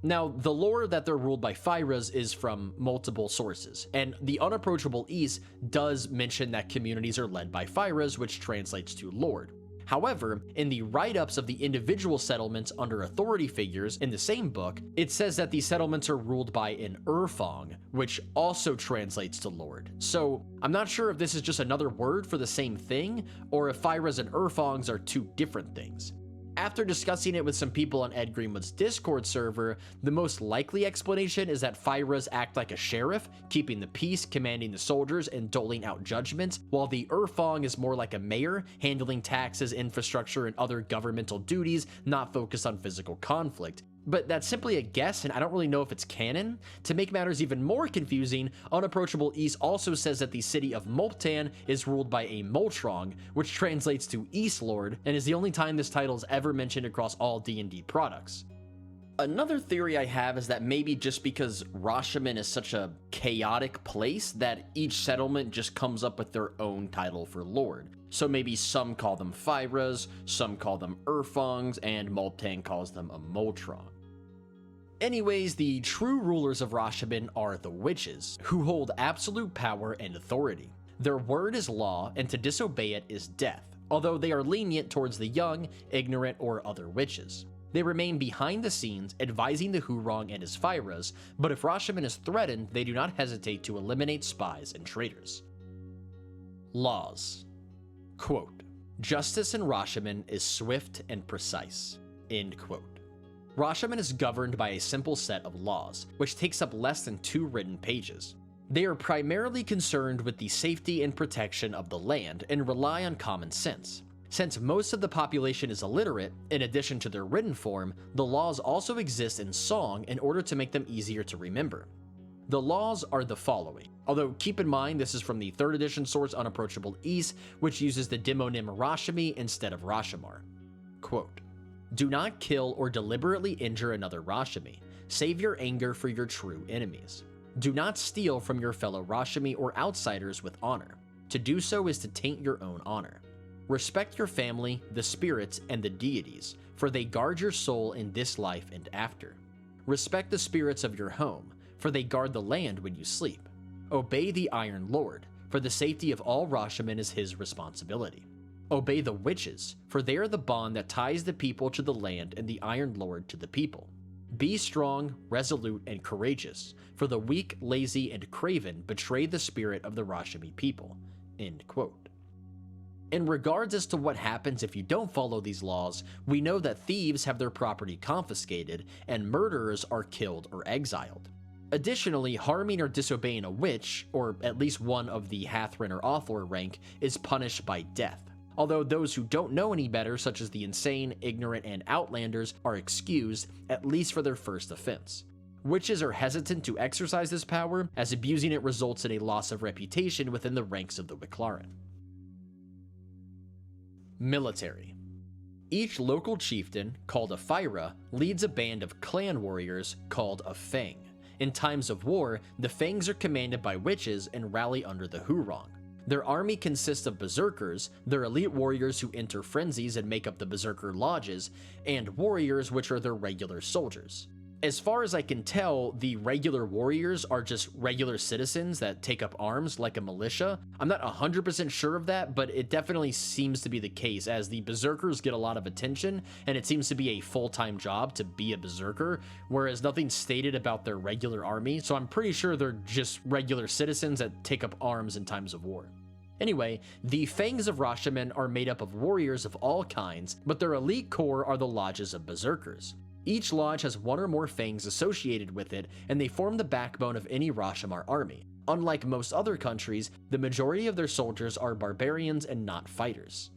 Now, the lore that they're ruled by Faerûns is from multiple sources, and the Unapproachable East does mention that communities are led by Faerûns, which translates to lord. However, in the write-ups of the individual settlements under authority figures in the same book, it says that these settlements are ruled by an Urfong, which also translates to lord. So I'm not sure if this is just another word for the same thing, or if Faerûns and Urfongs are two different things. After discussing it with some people on Ed Greenwood's Discord server, the most likely explanation is that Faerûns act like a sheriff, keeping the peace, commanding the soldiers, and doling out judgments, while the Urfong is more like a mayor, handling taxes, infrastructure, and other governmental duties, not focused on physical conflict. But that's simply a guess, and I don't really know if it's canon. To make matters even more confusing, Unapproachable East also says that the city of Multan is ruled by a Moltrong, which translates to East Lord, and is the only time this title is ever mentioned across all D&D products. Another theory I have is that maybe just because Rashemen is such a chaotic place that each settlement just comes up with their own title for lord. So maybe some call them Faerûns, some call them Urfongs, and Multan calls them a Moltrong. Anyways, the true rulers of Rashemen are the witches, who hold absolute power and authority. Their word is law, and to disobey it is death, although they are lenient towards the young, ignorant, or other witches. They remain behind the scenes, advising the Hurong and his Faerûns, but if Rashemen is threatened, they do not hesitate to eliminate spies and traitors. Laws. Quote, "Justice in Rashemen is swift and precise." End quote. Rashemen is governed by a simple set of laws, which takes up less than 2 written pages. They are primarily concerned with the safety and protection of the land and rely on common sense. Since most of the population is illiterate, in addition to their written form, the laws also exist in song in order to make them easier to remember. The laws are the following, although keep in mind this is from the 3rd edition source Unapproachable East, which uses the demonym Rashemi instead of Rashomar. Quote, "Do not kill or deliberately injure another Rashemi. Save your anger for your true enemies. Do not steal from your fellow Rashemi or outsiders with honor. To do so is to taint your own honor. Respect your family, the spirits, and the deities, for they guard your soul in this life and after. Respect the spirits of your home, for they guard the land when you sleep. Obey the Iron Lord, for the safety of all Rashemen is his responsibility. Obey the witches, for they are the bond that ties the people to the land and the Iron Lord to the people. Be strong, resolute, and courageous, for the weak, lazy, and craven betray the spirit of the Rashemi people." End quote. In regards as to what happens if you don't follow these laws, we know that thieves have their property confiscated, and murderers are killed or exiled. Additionally, harming or disobeying a witch, or at least one of the Hathrin or Author rank, is punished by death. Although those who don't know any better, such as the insane, ignorant, and outlanders, are excused, at least for their first offense. Witches are hesitant to exercise this power, as abusing it results in a loss of reputation within the ranks of the Wiclaran. Military. Each local chieftain, called a Faerûn, leads a band of clan warriors called a Fang. In times of war, the Fangs are commanded by witches and rally under the Hurong. Their army consists of berserkers, their elite warriors who enter frenzies and make up the berserker lodges, and warriors, which are their regular soldiers. As far as I can tell, the regular warriors are just regular citizens that take up arms like a militia. I'm not 100% sure of that, but it definitely seems to be the case, as the berserkers get a lot of attention, and it seems to be a full-time job to be a berserker, whereas nothing's stated about their regular army, so I'm pretty sure they're just regular citizens that take up arms in times of war. Anyway, the Fangs of Rashemen are made up of warriors of all kinds, but their elite core are the lodges of berserkers. Each lodge has one or more fangs associated with it, and they form the backbone of any Rashomar army. Unlike most other countries, the majority of their soldiers are barbarians and not fighters.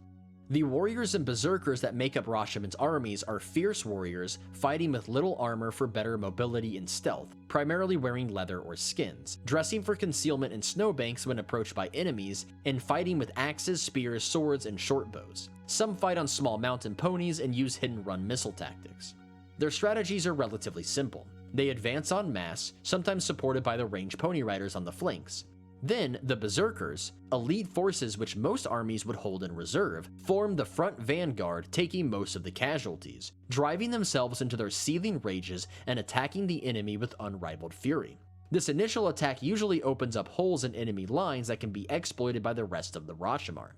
The warriors and berserkers that make up Rashemen's armies are fierce warriors, fighting with little armor for better mobility and stealth, primarily wearing leather or skins, dressing for concealment in snowbanks when approached by enemies, and fighting with axes, spears, swords, and short bows. Some fight on small mountain ponies and use hit-and-run missile tactics. Their strategies are relatively simple. They advance en masse, sometimes supported by the ranged pony riders on the flanks. Then, the berserkers, elite forces which most armies would hold in reserve, form the front vanguard, taking most of the casualties, driving themselves into their seething rages and attacking the enemy with unrivaled fury. This initial attack usually opens up holes in enemy lines that can be exploited by the rest of the Rashomar.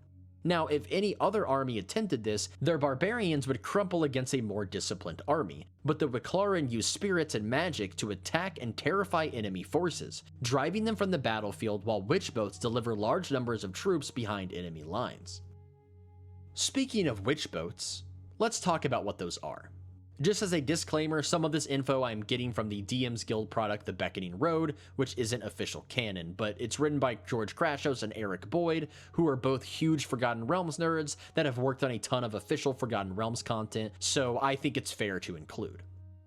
Now, if any other army attempted this, their barbarians would crumple against a more disciplined army, but the Wiclaran use spirits and magic to attack and terrify enemy forces, driving them from the battlefield while witchboats deliver large numbers of troops behind enemy lines. Speaking of witchboats, let's talk about what those are. Just as a disclaimer, some of this info I'm getting from the DM's Guild product The Beckoning Road, which isn't official canon, but it's written by George Crashos and Eric Boyd, who are both huge Forgotten Realms nerds that have worked on a ton of official Forgotten Realms content, so I think it's fair to include.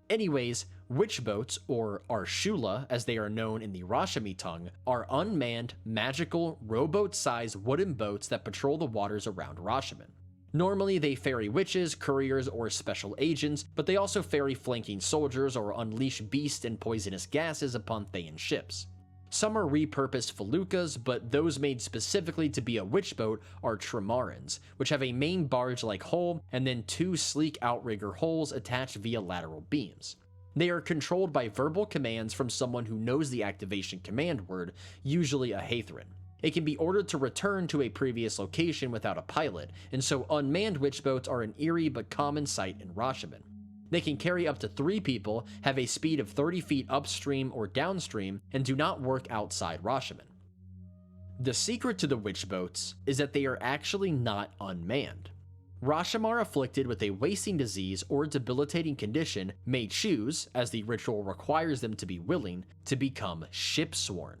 Anyways, witchboats, or Arshula as they are known in the Rashami tongue, are unmanned, magical, rowboat-sized wooden boats that patrol the waters around Rashemen. Normally, they ferry witches, couriers, or special agents, but they also ferry flanking soldiers or unleash beast and poisonous gases upon Thayan ships. Some are repurposed feluccas, but those made specifically to be a witchboat are trimarans, which have a main barge-like hull and then two sleek outrigger hulls attached via lateral beams. They are controlled by verbal commands from someone who knows the activation command word, usually a Hathran. It can be ordered to return to a previous location without a pilot, and so unmanned witchboats are an eerie but common sight in Rashemen. They can carry up to 3 people, have a speed of 30 feet upstream or downstream, and do not work outside Rashemen. The secret to the witchboats is that they are actually not unmanned. Rashomar afflicted with a wasting disease or debilitating condition may choose, as the ritual requires them to be willing, to become shipsworn.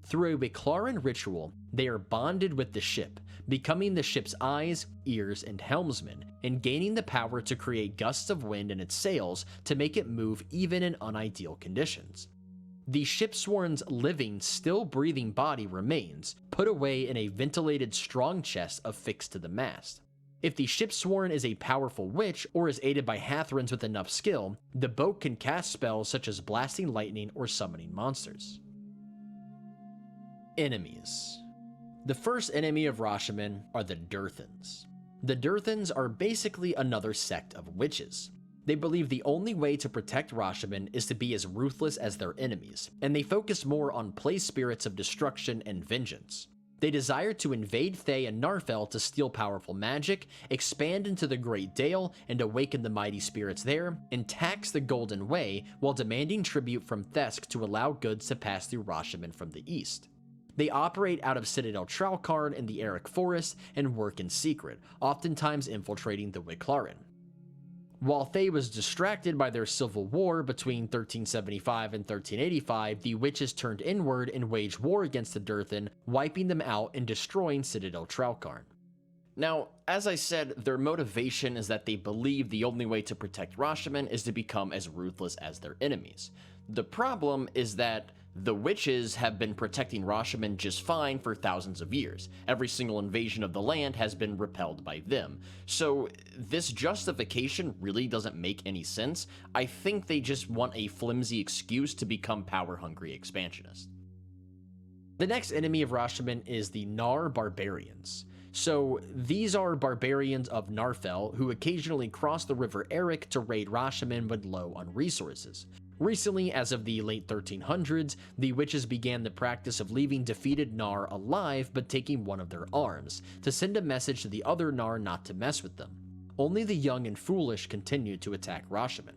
Through a Wiclaran ritual, they are bonded with the ship, becoming the ship's eyes, ears, and helmsman, and gaining the power to create gusts of wind in its sails to make it move even in unideal conditions. The shipsworn's living, still breathing body remains, put away in a ventilated strong chest affixed to the mast. If the shipsworn is a powerful witch or is aided by Hathrans with enough skill, the boat can cast spells such as blasting lightning or summoning monsters. Enemies. The first enemy of Rashemen are the Durthans. The Durthans are basically another sect of witches. They believe the only way to protect Rashemen is to be as ruthless as their enemies, and they focus more on place spirits of destruction and vengeance. They desire to invade Thay and Narfell to steal powerful magic, expand into the Great Dale and awaken the mighty spirits there, and tax the Golden Way while demanding tribute from Thesk to allow goods to pass through Rashemen from the east. They operate out of Citadel Traukarn in the Eric Forest and work in secret, oftentimes infiltrating the Wiclaran. While Thay was distracted by their civil war between 1375 and 1385, the witches turned inward and waged war against the Durthan, wiping them out and destroying Citadel Traukarn. Now, as I said, their motivation is that they believe the only way to protect Rashemen is to become as ruthless as their enemies. The problem is that the witches have been protecting Rashemen just fine for thousands of years. Every single invasion of the land has been repelled by them. So this justification really doesn't make any sense. I think they just want a flimsy excuse to become power-hungry expansionists. The next enemy of Rashemen is the Nar barbarians. So these are barbarians of Narfell who occasionally cross the river Eric to raid Rashemen when low on resources. Recently, as of the late 1300s, the witches began the practice of leaving defeated Nar alive but taking one of their arms, to send a message to the other Nar not to mess with them. Only the young and foolish continued to attack Rashemen.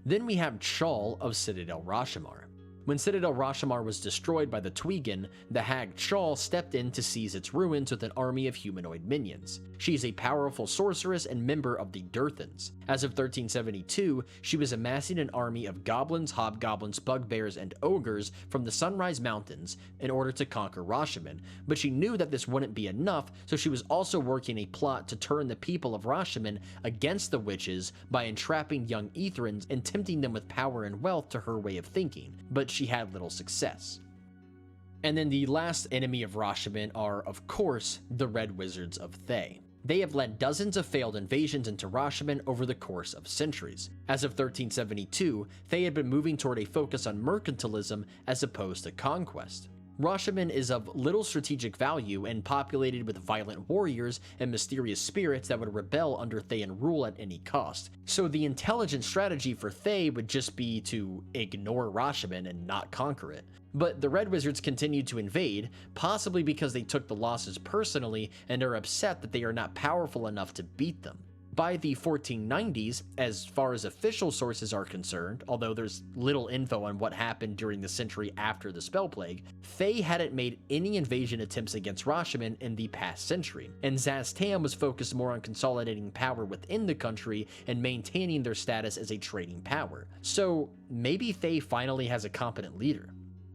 Then we have Chal of Citadel Rashomar. When Citadel Rashomar was destroyed by the Tweegan, the hag Chal stepped in to seize its ruins with an army of humanoid minions. She is a powerful sorceress and member of the Durthans. As of 1372, she was amassing an army of goblins, hobgoblins, bugbears, and ogres from the Sunrise Mountains in order to conquer Rashemen, but she knew that this wouldn't be enough, so she was also working a plot to turn the people of Rashemen against the witches by entrapping young Etherans and tempting them with power and wealth to her way of thinking, but she had little success. And then the last enemy of Rashemen are, of course, the Red Wizards of Thay. They have led dozens of failed invasions into Rashemen over the course of centuries. As of 1372, Thay had been moving toward a focus on mercantilism as opposed to conquest. Rashemen is of little strategic value and populated with violent warriors and mysterious spirits that would rebel under Thayan rule at any cost. So the intelligent strategy for Thay would just be to ignore Rashemen and not conquer it. But the Red Wizards continued to invade, possibly because they took the losses personally and are upset that they are not powerful enough to beat them. By the 1490s, as far as official sources are concerned, although there's little info on what happened during the century after the Spell Plague, Thay hadn't made any invasion attempts against Rashemen in the past century, and Zaz-Tam was focused more on consolidating power within the country and maintaining their status as a trading power. So maybe Thay finally has a competent leader.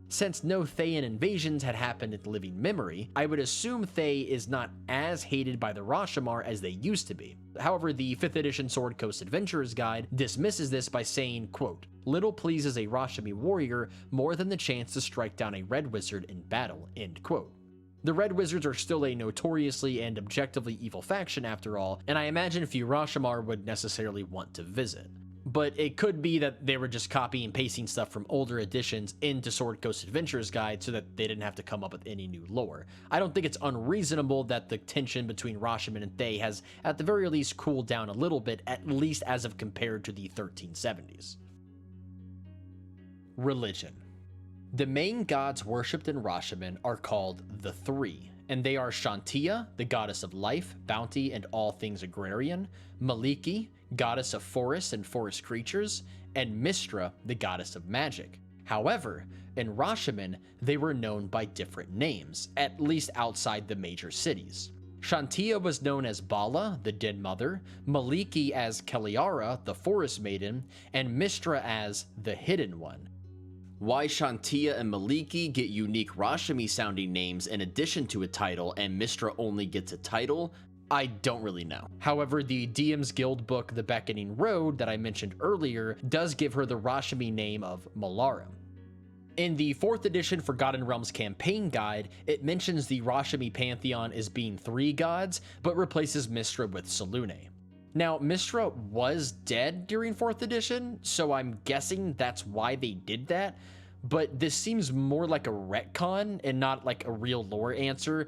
Since no Thayan invasions had happened in living memory, I would assume Thay is not as hated by the Rashomar as they used to be. However, the 5th edition Sword Coast Adventurer's Guide dismisses this by saying, quote, "Little pleases a Rashomon warrior more than the chance to strike down a Red Wizard in battle," end quote. The Red Wizards are still a notoriously and objectively evil faction after all, and I imagine few Rashomar would necessarily want to visit. But it could be that they were just copying and pasting stuff from older editions into Sword Coast Adventurer's Guide so that they didn't have to come up with any new lore. I don't think it's unreasonable that the tension between Rashemen and Thay has at the very least cooled down a little bit, at least as of compared to the 1370s. Religion. The main gods worshipped in Rashemen are called the Three, and they are Shantia, the goddess of life, bounty, and all things agrarian, Maliki, goddess of forests and forest creatures, and Mistra, the goddess of magic. However, in Rashemen, they were known by different names, at least outside the major cities. Shantia was known as Bala, the Dead Mother, Maliki as Keliara, the Forest Maiden, and Mistra as the Hidden One. Why Shantia and Maliki get unique Rashomon sounding names in addition to a title and Mistra only gets a title, I don't really know. However, the DM's Guild book The Beckoning Road that I mentioned earlier does give her the Rashomon name of Malarum. In the 4th edition Forgotten Realms campaign guide, it mentions the Rashomon pantheon as being 3 gods, but replaces Mistra with Selûne. Now, Mistra was dead during 4th edition, so I'm guessing that's why they did that, but this seems more like a retcon and not like a real lore answer,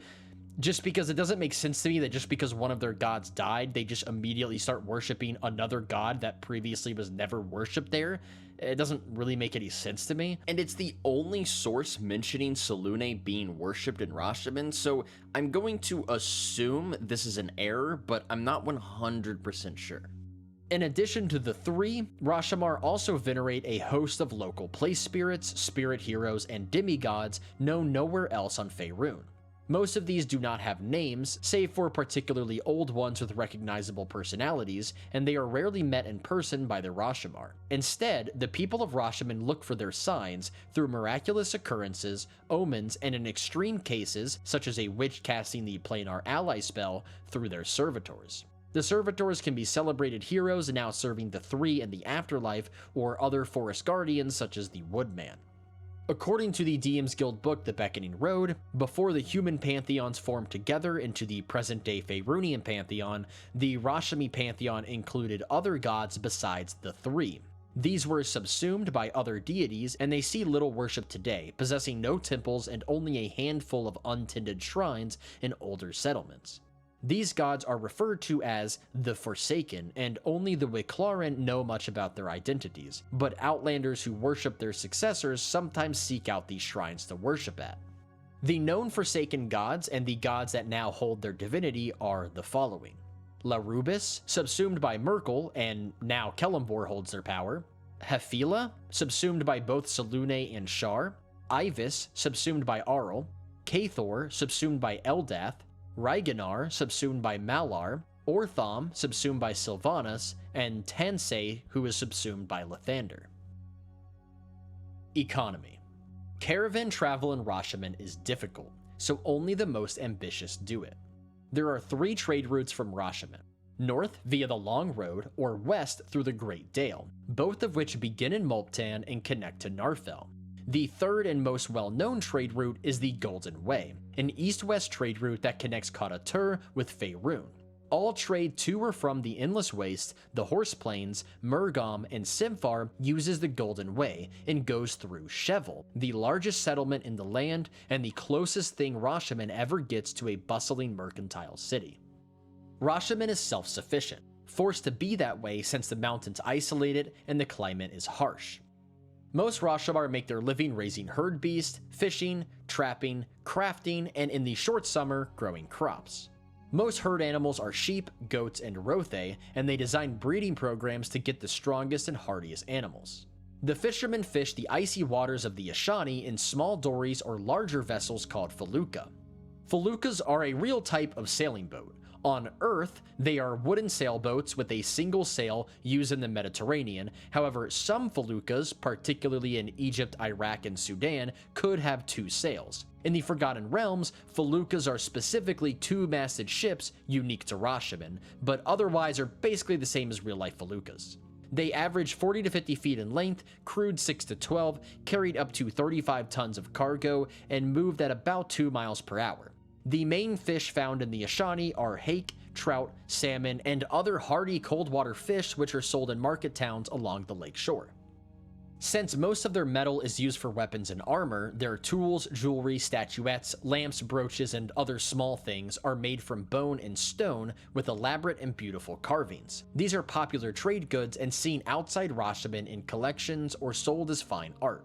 just because it doesn't make sense to me that just because one of their gods died, they just immediately start worshiping another god that previously was never worshipped there. It doesn't really make any sense to me. And it's the only source mentioning Selûne being worshipped in Rashemen, so I'm going to assume this is an error, but I'm not 100% sure. In addition to the 3, Rashomar also venerate a host of local place spirits, spirit heroes, and demigods known nowhere else on Faerûn. Most of these do not have names, save for particularly old ones with recognizable personalities, and they are rarely met in person by the Rashomar. Instead, the people of Rashemen look for their signs through miraculous occurrences, omens, and in extreme cases, such as a witch casting the planar ally spell, through their servitors. The servitors can be celebrated heroes now serving the 3 in the afterlife, or other forest guardians such as the Woodman. According to the DM's Guild book The Beckoning Road, before the human pantheons formed together into the present-day Faerûnian pantheon, the Rashomon pantheon included other gods besides the 3. These were subsumed by other deities, and they see little worship today, possessing no temples and only a handful of untended shrines in older settlements. These gods are referred to as the Forsaken, and only the Wiclaran know much about their identities, but outlanders who worship their successors sometimes seek out these shrines to worship at. The known Forsaken gods and the gods that now hold their divinity are the following: Larubis, subsumed by Merkel, and now Kellumbor holds their power; Hefila, subsumed by both Selûne and Shar; Ivis, subsumed by Arl; Cathor, subsumed by Eldath; Raiganar, subsumed by Malar; Ortham, subsumed by Sylvanas; and Tansei, who is subsumed by Lathander. Economy. Caravan travel in Rashemen is difficult, so only the most ambitious do it. There are 3 trade routes from Rashemen: north via the Long Road, or west through the Great Dale, both of which begin in Mulptan and connect to Narfell. The third and most well-known trade route is the Golden Way, an east-west trade route that connects Kara-Tur with Faerûn. All trade to or from the Endless Waste, the Horse Plains, Murgam, and Simfar uses the Golden Way and goes through Shevel, the largest settlement in the land and the closest thing Rashemen ever gets to a bustling mercantile city. Rashemen is self-sufficient, forced to be that way since the mountains isolate it and the climate is harsh. Most Rashamar make their living raising herd beasts, fishing, trapping, crafting, and in the short summer, growing crops. Most herd animals are sheep, goats, and rothe, and they design breeding programs to get the strongest and hardiest animals. The fishermen fish the icy waters of the Ashani in small dories or larger vessels called felucca. Feluccas are a real type of sailing boat. On Earth, they are wooden sailboats with a single sail used in the Mediterranean. However, some feluccas, particularly in Egypt, Iraq, and Sudan, could have 2 sails. In the Forgotten Realms, feluccas are specifically 2-masted ships unique to Rashemen, but otherwise are basically the same as real-life feluccas. They average 40 to 50 feet in length, crewed 6 to 12, carried up to 35 tons of cargo, and moved at about 2 miles per hour. The main fish found in the Ashani are hake, trout, salmon, and other hardy cold water fish which are sold in market towns along the lake shore. Since most of their metal is used for weapons and armor, their tools, jewelry, statuettes, lamps, brooches, and other small things are made from bone and stone with elaborate and beautiful carvings. These are popular trade goods and seen outside Rashemen in collections or sold as fine art.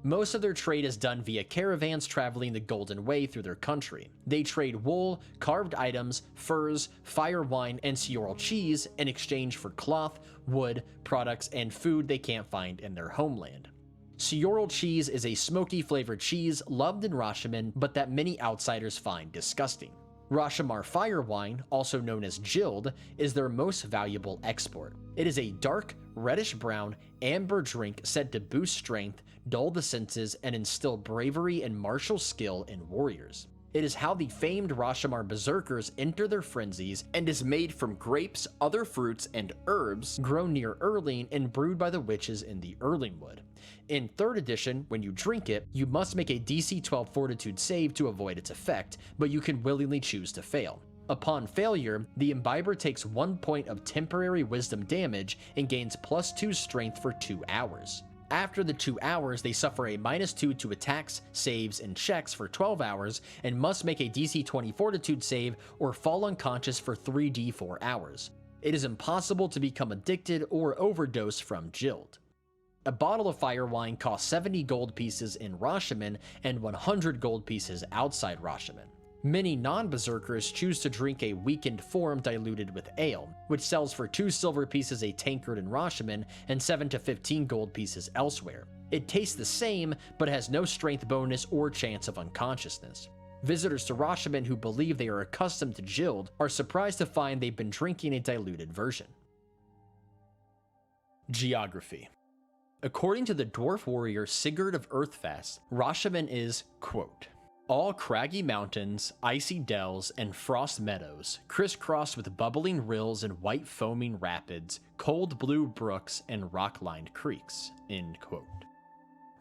Most of their trade is done via caravans traveling the Golden Way through their country. They trade wool, carved items, furs, fire wine, and Sioral cheese in exchange for cloth, wood, products, and food they can't find in their homeland. Sioral cheese is a smoky flavored cheese loved in Rashemen, but that many outsiders find disgusting. Rashamar fire wine, also known as Jild, is their most valuable export. It is a dark, reddish-brown, amber drink said to boost strength, dull the senses, and instill bravery and martial skill in warriors. It is how the famed Rashamar berserkers enter their frenzies and is made from grapes, other fruits, and herbs grown near Erling and brewed by the witches in the Erlingwood. In 3rd edition, when you drink it, you must make a DC 12 fortitude save to avoid its effect, but you can willingly choose to fail. Upon failure, the imbiber takes 1 point of temporary wisdom damage and gains +2 strength for 2 hours. After the 2 hours, they suffer a -2 to attacks, saves, and checks for 12 hours and must make a DC 20 fortitude save or fall unconscious for 3d4 hours. It is impossible to become addicted or overdose from Jild. A bottle of fire wine costs 70 gold pieces in Rashemen and 100 gold pieces outside Rashemen. Many non-berserkers choose to drink a weakened form diluted with ale, which sells for 2 silver pieces a tankard in Rashemen and 7 to 15 gold pieces elsewhere. It tastes the same, but has no strength bonus or chance of unconsciousness. Visitors to Rashemen who believe they are accustomed to Jild are surprised to find they've been drinking a diluted version. Geography. According to the dwarf warrior Sigurd of Earthfast, Rashemen is, quote, all craggy mountains, icy dells, and frost meadows, crisscrossed with bubbling rills and white foaming rapids, cold blue brooks, and rock-lined creeks, end quote.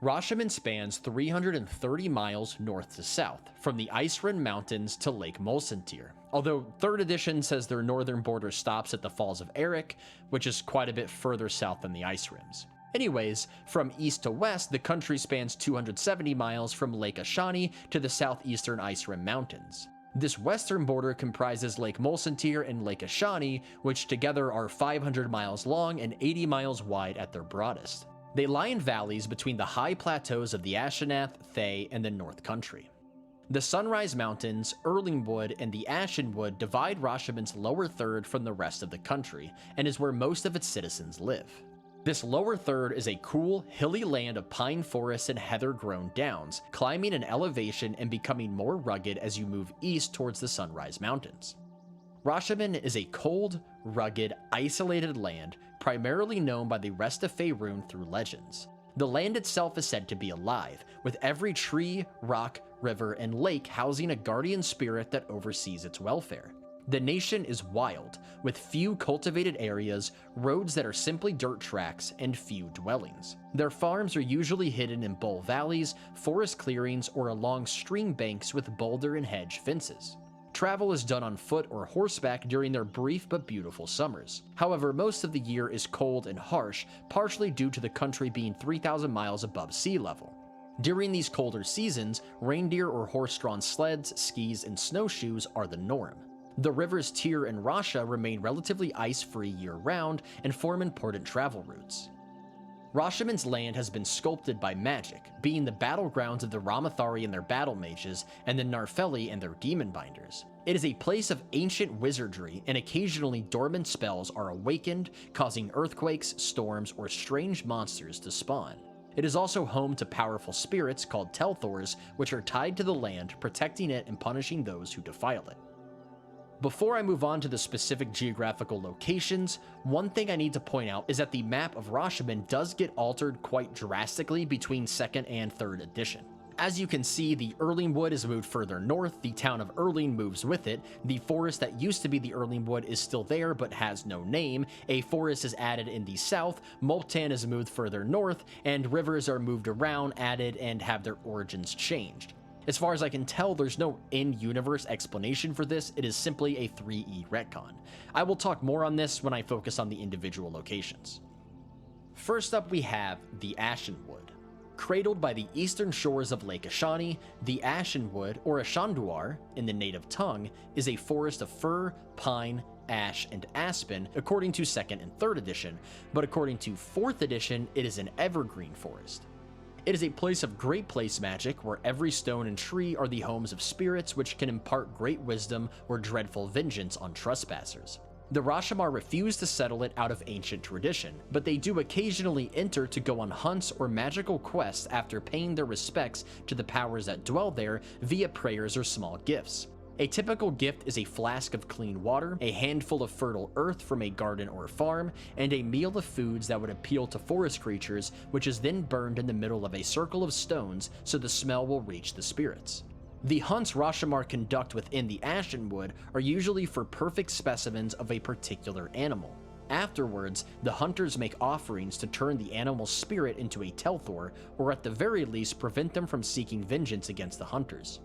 Rashemen spans 330 miles north to south, from the Ice-Rim Mountains to Lake Mulsantir, although 3rd edition says their northern border stops at the Falls of Eric, which is quite a bit further south than the Ice Rims. Anyways, from east to west, the country spans 270 miles from Lake Ashani to the southeastern Ice Rim Mountains. This western border comprises Lake Mulsantir and Lake Ashani, which together are 500 miles long and 80 miles wide at their broadest. They lie in valleys between the high plateaus of the Ashanath, Thay, and the North Country. The Sunrise Mountains, Erlingwood, and the Ashenwood divide Rashemen's lower third from the rest of the country, and is where most of its citizens live. This lower third is a cool, hilly land of pine forests and heather-grown downs, climbing in elevation and becoming more rugged as you move east towards the Sunrise Mountains. Rashemen is a cold, rugged, isolated land, primarily known by the rest of Faerun through legends. The land itself is said to be alive, with every tree, rock, river, and lake housing a guardian spirit that oversees its welfare. The nation is wild, with few cultivated areas, roads that are simply dirt tracks, and few dwellings. Their farms are usually hidden in bowl valleys, forest clearings, or along stream banks with boulder and hedge fences. Travel is done on foot or horseback during their brief but beautiful summers. However, most of the year is cold and harsh, partially due to the country being 3,000 miles above sea level. During these colder seasons, reindeer or horse-drawn sleds, skis, and snowshoes are the norm. The rivers Tyr and Rasha remain relatively ice-free year-round and form important travel routes. Rashemen's land has been sculpted by magic, being the battlegrounds of the Ramathari and their battle mages, and the Narfeli and their demon binders. It is a place of ancient wizardry, and occasionally dormant spells are awakened, causing earthquakes, storms, or strange monsters to spawn. It is also home to powerful spirits called Telthors, which are tied to the land, protecting it and punishing those who defile it. Before I move on to the specific geographical locations, one thing I need to point out is that the map of Rashemen does get altered quite drastically between 2nd and 3rd edition. As you can see, the Erlingwood is moved further north, the town of Erling moves with it, the forest that used to be the Erlingwood is still there but has no name, a forest is added in the south, Multan is moved further north, and rivers are moved around, added, and have their origins changed. As far as I can tell, there's no in-universe explanation for this, it is simply a 3E retcon. I will talk more on this when I focus on the individual locations. First up we have the Ashenwood. Cradled by the eastern shores of Lake Ashani, the Ashenwood, or Ashanduar in the native tongue, is a forest of fir, pine, ash, and aspen according to 2nd and 3rd edition, but according to 4th edition, it is an evergreen forest. It is a place of great place magic where every stone and tree are the homes of spirits which can impart great wisdom or dreadful vengeance on trespassers. The Rashamar refuse to settle it out of ancient tradition, but they do occasionally enter to go on hunts or magical quests after paying their respects to the powers that dwell there via prayers or small gifts. A typical gift is a flask of clean water, a handful of fertile earth from a garden or farm, and a meal of foods that would appeal to forest creatures, which is then burned in the middle of a circle of stones so the smell will reach the spirits. The hunts Rashamar conduct within the Ashenwood are usually for perfect specimens of a particular animal. Afterwards, the hunters make offerings to turn the animal's spirit into a Telthor, or at the very least prevent them from seeking vengeance against the hunters.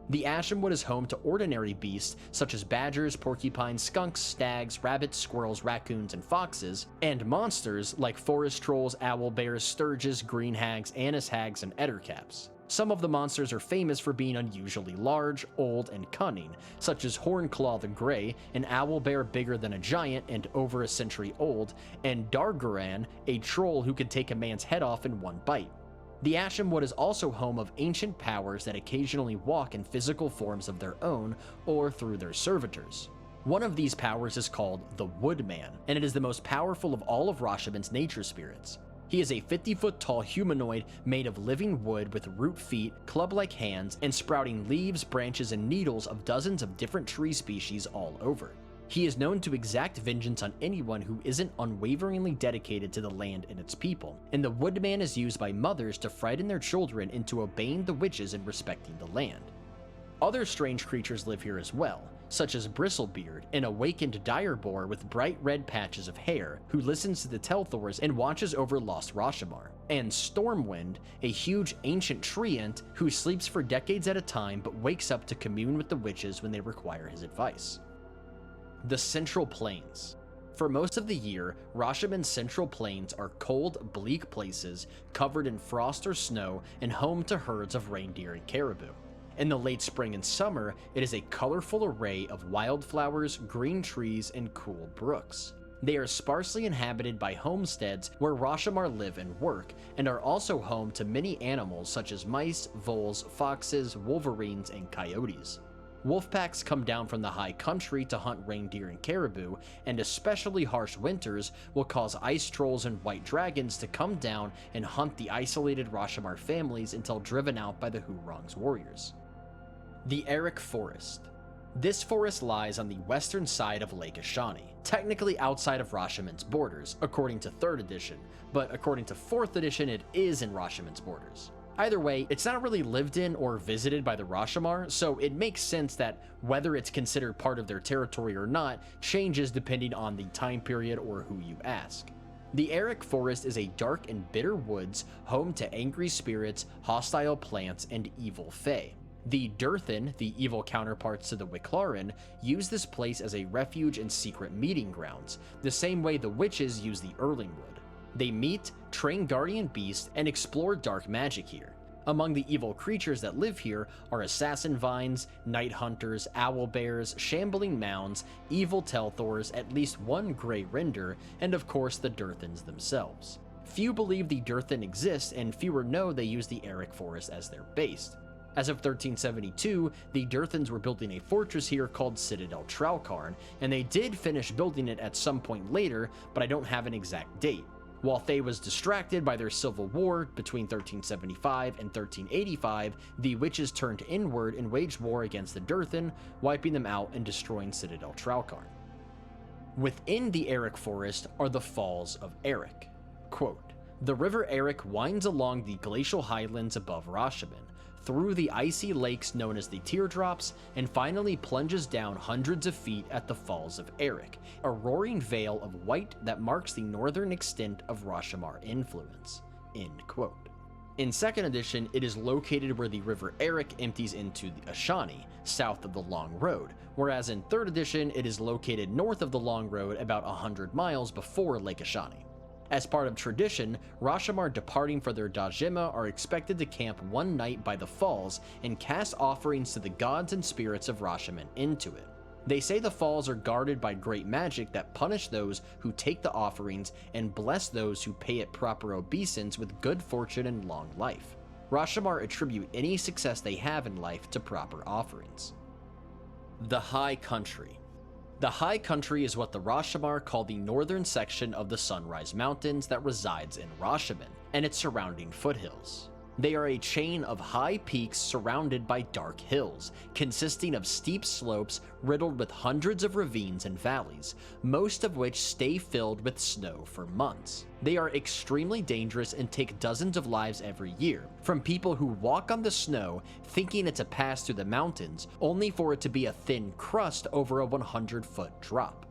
The Ashenwood is home to ordinary beasts such as badgers, porcupines, skunks, stags, rabbits, squirrels, raccoons, and foxes, and monsters like forest trolls, owlbears, sturges, green hags, annis hags, and ettercaps. Some of the monsters are famous for being unusually large, old, and cunning, such as Hornclaw the Grey, an owlbear bigger than a giant and over a century old, and Dargaran, a troll who could take a man's head off in one bite. The Ashenwood is also home of ancient powers that occasionally walk in physical forms of their own or through their servitors. One of these powers is called the Woodman, and it is the most powerful of all of Rashemen's nature spirits. He is a 50-foot tall humanoid made of living wood with root feet, club-like hands, and sprouting leaves, branches, and needles of dozens of different tree species all over. He is known to exact vengeance on anyone who isn't unwaveringly dedicated to the land and its people, and the Woodman is used by mothers to frighten their children into obeying the witches and respecting the land. Other strange creatures live here as well, such as Bristlebeard, an awakened direboar with bright red patches of hair, who listens to the Telthors and watches over lost Rashamar, and Stormwind, a huge ancient treant who sleeps for decades at a time but wakes up to commune with the witches when they require his advice. The Central Plains. For most of the year, Rashemen's Central Plains are cold, bleak places covered in frost or snow and home to herds of reindeer and caribou. In the late spring and summer, it is a colorful array of wildflowers, green trees, and cool brooks. They are sparsely inhabited by homesteads where Rashamar live and work, and are also home to many animals such as mice, voles, foxes, wolverines, and coyotes. Wolfpacks come down from the high country to hunt reindeer and caribou, and especially harsh winters will cause ice trolls and white dragons to come down and hunt the isolated Rashamar families until driven out by the Hurong's warriors. The Eric Forest. This forest lies on the western side of Lake Ashani, technically outside of Rashemen's borders, according to 3rd edition, but according to 4th edition it is in Rashemen's borders. Either way, it's not really lived in or visited by the Rashamar, so it makes sense that whether it's considered part of their territory or not changes depending on the time period or who you ask. The Eric Forest is a dark and bitter woods home to angry spirits, hostile plants, and evil fae. The Durthan, the evil counterparts to the Wiclaran, use this place as a refuge and secret meeting grounds, the same way the witches use the Erlingwood. They meet, train guardian beasts, and explore dark magic here. Among the evil creatures that live here are assassin vines, night hunters, owl bears, shambling mounds, evil Telthors, at least one Grey Render, and of course the Durthans themselves. Few believe the Durthan exist, and fewer know they use the Eric Forest as their base. As of 1372, the Durthans were building a fortress here called Citadel Traucarn, and they did finish building it at some point later, but I don't have an exact date. While Thay was distracted by their civil war between 1375 and 1385, the witches turned inward and waged war against the Durthan, wiping them out and destroying Citadel Traucarn. Within the Eric Forest are the Falls of Eric. Quote, "The river Eric winds along the glacial highlands above Rashemen, through the icy lakes known as the Teardrops, and finally plunges down hundreds of feet at the Falls of Eric, a roaring veil of white that marks the northern extent of Rashamar influence." End quote. In 2nd edition, it is located where the river Eric empties into the Ashani, south of the Long Road, whereas in 3rd edition, it is located north of the Long Road about 100 miles before Lake Ashani. As part of tradition, Rashamar departing for their Dajima are expected to camp one night by the falls and cast offerings to the gods and spirits of Rashemen into it. They say the falls are guarded by great magic that punish those who take the offerings and bless those who pay it proper obeisance with good fortune and long life. Rashamar attribute any success they have in life to proper offerings. The High Country. The High Country is what the Rashamar call the northern section of the Sunrise Mountains that resides in Rashemen and its surrounding foothills. They are a chain of high peaks surrounded by dark hills, consisting of steep slopes riddled with hundreds of ravines and valleys, most of which stay filled with snow for months. They are extremely dangerous and take dozens of lives every year, from people who walk on the snow thinking it's a pass through the mountains, only for it to be a thin crust over a 100-foot drop.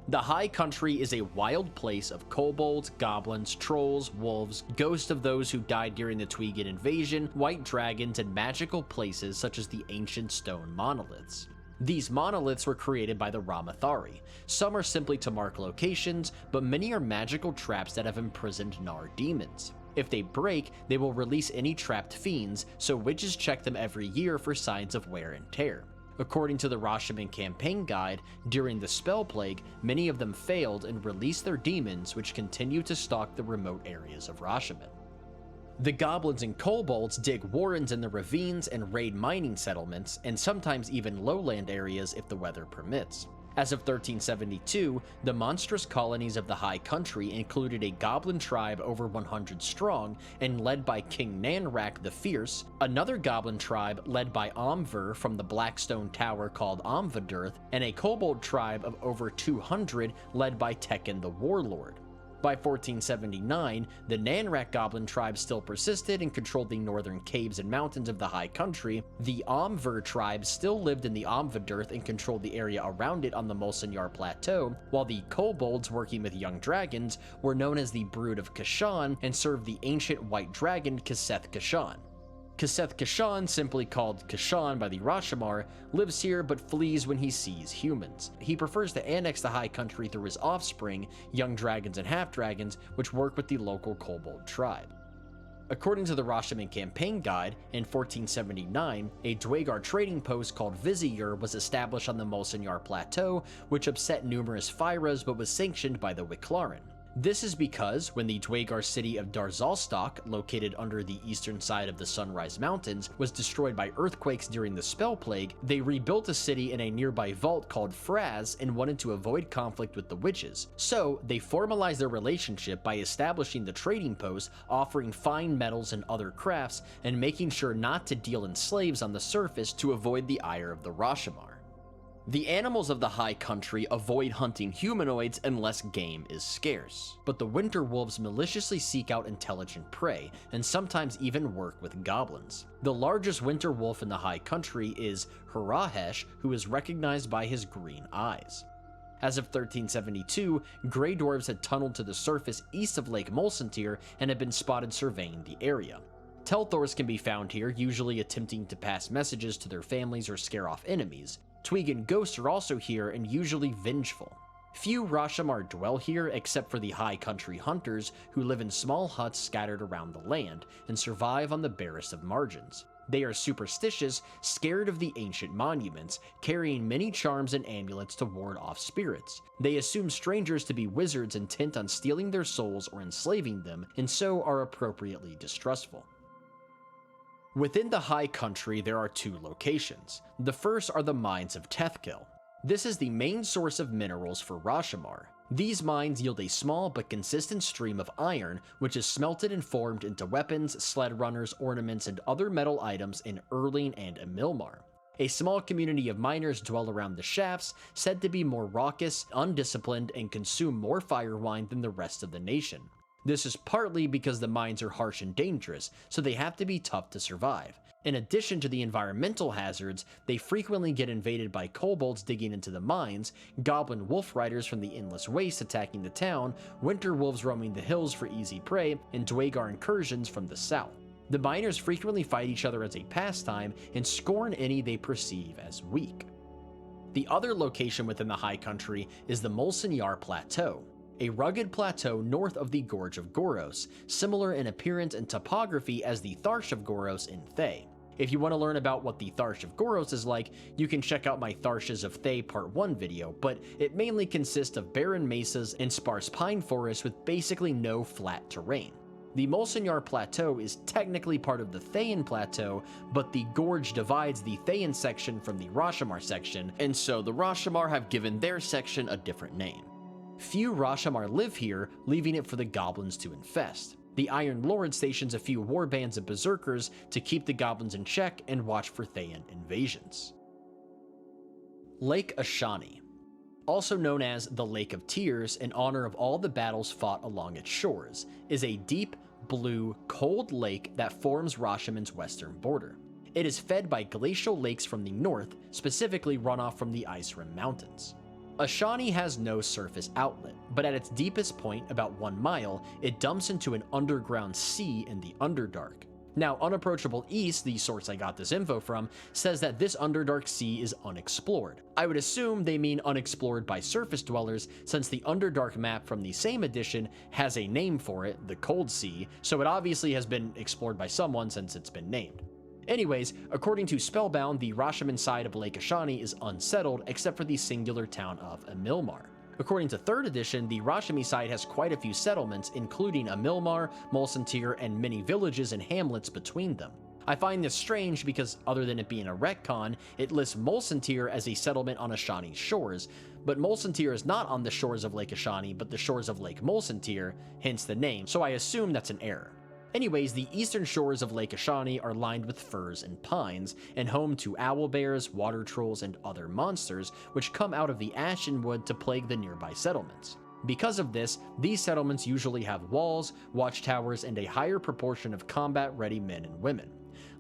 The High Country is a wild place of kobolds, goblins, trolls, wolves, ghosts of those who died during the Tweegan invasion, white dragons, and magical places such as the ancient stone monoliths. These monoliths were created by the Ramathari. Some are simply to mark locations, but many are magical traps that have imprisoned Nar demons. If they break, they will release any trapped fiends, so witches check them every year for signs of wear and tear. According to the Rashemen campaign guide, during the Spell Plague, many of them failed and released their demons, which continue to stalk the remote areas of Rashemen. The goblins and kobolds dig warrens in the ravines and raid mining settlements, and sometimes even lowland areas if the weather permits. As of 1372, the monstrous colonies of the High Country included a goblin tribe over 100 strong and led by King Nanrak the Fierce, another goblin tribe led by Omver from the Blackstone Tower called Omvadurth, and a kobold tribe of over 200 led by Tekken the Warlord. By 1479, the Nanrak goblin tribe still persisted and controlled the northern caves and mountains of the High Country. The Omver tribe still lived in the Omvadurth and controlled the area around it on the Mulsanyar Plateau, while the kobolds working with young dragons were known as the Brood of Kashan and served the ancient white dragon Kaseth Kashan. Kaseth Kashan, simply called Kashan by the Rashamar, lives here but flees when he sees humans. He prefers to annex the High Country through his offspring, young dragons and half-dragons, which work with the local kobold tribe. According to the Rashemen campaign guide, in 1479, a Dwagar trading post called Vizier was established on the Molsenyar Plateau, which upset numerous Fyras but was sanctioned by the Wiclaran. This is because when the Dwagar city of Darzalstok, located under the eastern side of the Sunrise Mountains, was destroyed by earthquakes during the Spell Plague, they rebuilt a city in a nearby vault called Fraz and wanted to avoid conflict with the witches. So they formalized their relationship by establishing the trading post, offering fine metals and other crafts, and making sure not to deal in slaves on the surface to avoid the ire of the Rashamar. The animals of the high country avoid hunting humanoids unless game is scarce, but the winter wolves maliciously seek out intelligent prey, and sometimes even work with goblins. The largest winter wolf in the high country is Hurahesh, who is recognized by his green eyes. As of 1372, Grey Dwarves had tunneled to the surface east of Lake Molsentir and had been spotted surveying the area. Telthors can be found here, usually attempting to pass messages to their families or scare off enemies. Tweegan ghosts are also here and usually vengeful. Few Rashamar dwell here except for the high country hunters who live in small huts scattered around the land and survive on the barest of margins. They are superstitious, scared of the ancient monuments, carrying many charms and amulets to ward off spirits. They assume strangers to be wizards intent on stealing their souls or enslaving them, and so are appropriately distrustful. Within the high country, there are two locations. The first are the mines of Tethkil. This is the main source of minerals for Rashamar. These mines yield a small but consistent stream of iron, which is smelted and formed into weapons, sled runners, ornaments, and other metal items in Erling and Emilmar. A small community of miners dwell around the shafts, said to be more raucous, undisciplined, and consume more fire wine than the rest of the nation. This is partly because the mines are harsh and dangerous, so they have to be tough to survive. In addition to the environmental hazards, they frequently get invaded by kobolds digging into the mines, goblin wolf riders from the Endless Waste attacking the town, winter wolves roaming the hills for easy prey, and Dwagar incursions from the south. The miners frequently fight each other as a pastime and scorn any they perceive as weak. The other location within the high country is the Molsenyar Plateau, a rugged plateau north of the Gorge of Goros, similar in appearance and topography as the Tharsh of Goros in Thay. If you want to learn about what the Tharsh of Goros is like, you can check out my Tharshes of Thay Part 1 video, but it mainly consists of barren mesas and sparse pine forests with basically no flat terrain. The Molsenyar Plateau is technically part of the Thayan Plateau, but the gorge divides the Thayan section from the Rashamar section, and so the Rashamar have given their section a different name. Few Rashamar live here, leaving it for the goblins to infest. The Iron Lord stations a few war bands of berserkers to keep the goblins in check and watch for Thayan invasions. Lake Ashani, also known as the Lake of Tears in honor of all the battles fought along its shores, is a deep, blue, cold lake that forms Rashemen's western border. It is fed by glacial lakes from the north, specifically runoff from the Ice Rim Mountains. Ashani has no surface outlet, but at its deepest point, about 1 mile, it dumps into an underground sea in the Underdark. Now, Unapproachable East, the source I got this info from, says that this Underdark Sea is unexplored. I would assume they mean unexplored by surface dwellers, since the Underdark map from the same edition has a name for it, the Cold Sea, so it obviously has been explored by someone since it's been named. Anyways, according to Spellbound, the Rashemen side of Lake Ashani is unsettled except for the singular town of Emilmar. According to 3rd edition, the Rashemi side has quite a few settlements, including Emilmar, Molsentir, and many villages and hamlets between them. I find this strange because, other than it being a retcon, it lists Molsentir as a settlement on Ashani's shores, but Molsentir is not on the shores of Lake Ashani, but the shores of Lake Molsentir, hence the name, so I assume that's an error. Anyways, the eastern shores of Lake Ashani are lined with firs and pines, and home to owlbears, water trolls, and other monsters, which come out of the Ashenwood to plague the nearby settlements. Because of this, these settlements usually have walls, watchtowers, and a higher proportion of combat-ready men and women.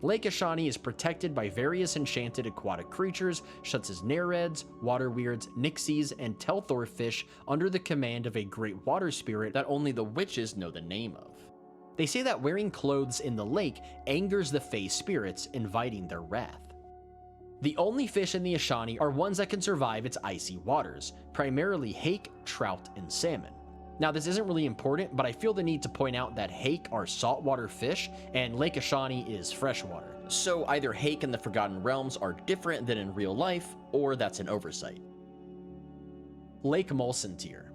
Lake Ashani is protected by various enchanted aquatic creatures, such as Nereds, water weirds, nixies, and Telthor fish under the command of a great water spirit that only the witches know the name of. They say that wearing clothes in the lake angers the Fae spirits, inviting their wrath. The only fish in the Ashani are ones that can survive its icy waters, primarily hake, trout, and salmon. Now, this isn't really important, but I feel the need to point out that hake are saltwater fish, and Lake Ashani is freshwater. So either hake and the Forgotten Realms are different than in real life, or that's an oversight. Lake Mulsantir.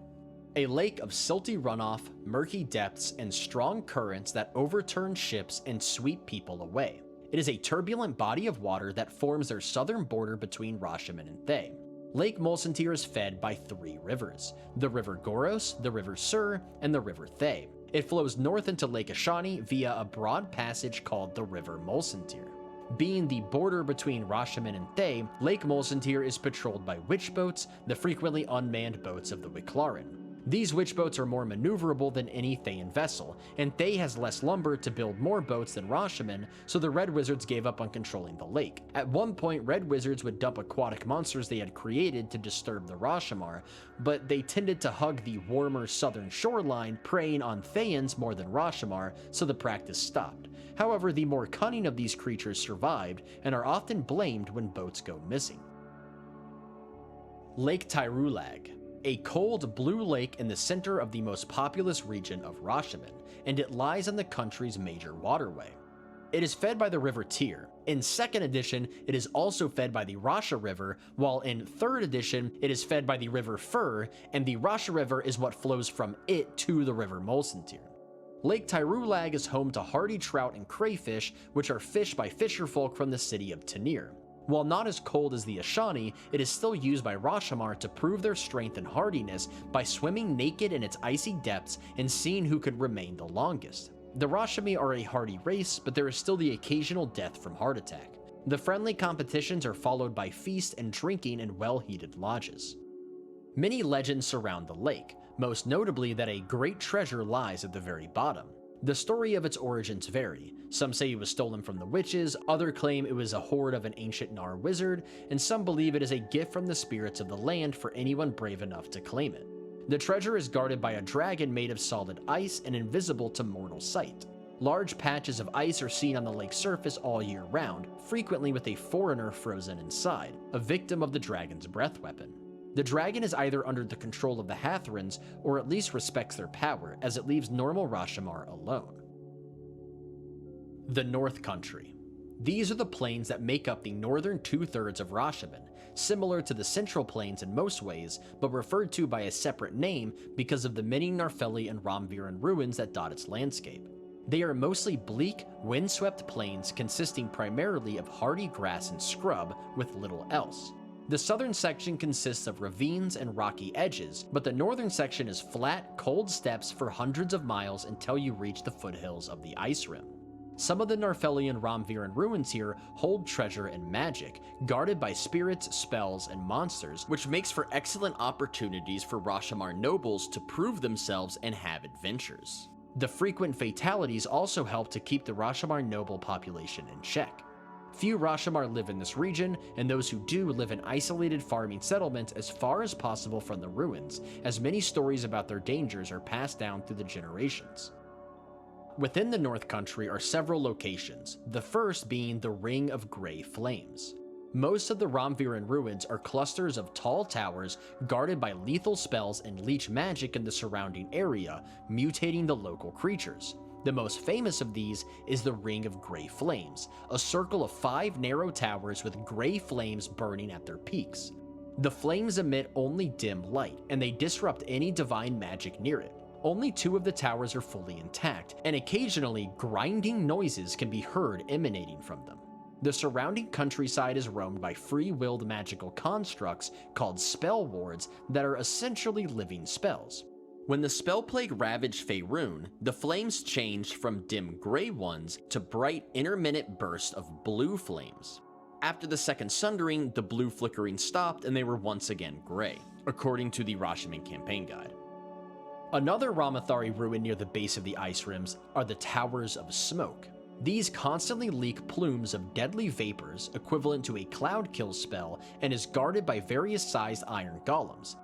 A lake of silty runoff, murky depths, and strong currents that overturn ships and sweep people away. It is a turbulent body of water that forms their southern border between Rashemen and Thay. Lake Mulsantir is fed by 3 rivers: the River Goros, the River Sur, and the River Thay. It flows north into Lake Ashani via a broad passage called the River Mulsantir. Being the border between Rashemen and Thay, Lake Mulsantir is patrolled by witch boats, the frequently unmanned boats of the Wiclaran. These witch boats are more maneuverable than any Thayan vessel, and Thay has less lumber to build more boats than Rashemen, so the Red Wizards gave up on controlling the lake. At one point, Red Wizards would dump aquatic monsters they had created to disturb the Rashomar, but they tended to hug the warmer southern shoreline, preying on Thayans more than Rashomar, so the practice stopped. However, the more cunning of these creatures survived, and are often blamed when boats go missing. Lake Tyrulag. A cold blue lake in the center of the most populous region of Rashemen, and it lies on the country's major waterway. It is fed by the River Tyr. In 2nd edition, it is also fed by the Rasha River, while in 3rd edition, it is fed by the River Fur, and the Rasha River is what flows from it to the River Mulsantir. Lake Tyrulag is home to hardy trout and crayfish, which are fished by fisherfolk from the city of Tanir. While not as cold as the Ashani, it is still used by Rashomar to prove their strength and hardiness by swimming naked in its icy depths and seeing who could remain the longest. The Rashami are a hardy race, but there is still the occasional death from heart attack. The friendly competitions are followed by feast and drinking in well-heated lodges. Many legends surround the lake, most notably that a great treasure lies at the very bottom. The story of its origins vary. Some say it was stolen from the witches, others claim it was a hoard of an ancient Nar wizard, and some believe it is a gift from the spirits of the land for anyone brave enough to claim it. The treasure is guarded by a dragon made of solid ice and invisible to mortal sight. Large patches of ice are seen on the lake's surface all year round, frequently with a foreigner frozen inside, a victim of the dragon's breath weapon. The dragon is either under the control of the Hathrans, or at least respects their power, as it leaves normal Rashomar alone. The North Country. These are the plains that make up the northern 2/3 of Rashemen, similar to the Central Plains in most ways, but referred to by a separate name because of the many Narfeli and Ramviran ruins that dot its landscape. They are mostly bleak, windswept plains consisting primarily of hardy grass and scrub, with little else. The southern section consists of ravines and rocky edges, but the northern section is flat, cold steppes for hundreds of miles until you reach the foothills of the Ice Rim. Some of the Narfeli and Ramviran ruins here hold treasure and magic, guarded by spirits, spells, and monsters, which makes for excellent opportunities for Rashomar nobles to prove themselves and have adventures. The frequent fatalities also help to keep the Rashomar noble population in check. Few Rashomar live in this region, and those who do live in isolated farming settlements as far as possible from the ruins, as many stories about their dangers are passed down through the generations. Within the North Country are several locations, the first being the Ring of Grey Flames. Most of the Ramviran ruins are clusters of tall towers guarded by lethal spells and leech magic in the surrounding area, mutating the local creatures. The most famous of these is the Ring of Grey Flames, a circle of 5 narrow towers with grey flames burning at their peaks. The flames emit only dim light, and they disrupt any divine magic near it. Only 2 of the towers are fully intact, and occasionally grinding noises can be heard emanating from them. The surrounding countryside is roamed by free-willed magical constructs called spell wards that are essentially living spells. When the spell plague ravaged Faerûn, the flames changed from dim gray ones to bright, intermittent bursts of blue flames. After the second sundering, the blue flickering stopped and they were once again gray, according to the Rashemen campaign guide. Another Ramathari ruin near the base of the Ice Rims are the Towers of Smoke. These constantly leak plumes of deadly vapors equivalent to a cloud kill spell and is guarded by various sized iron golems.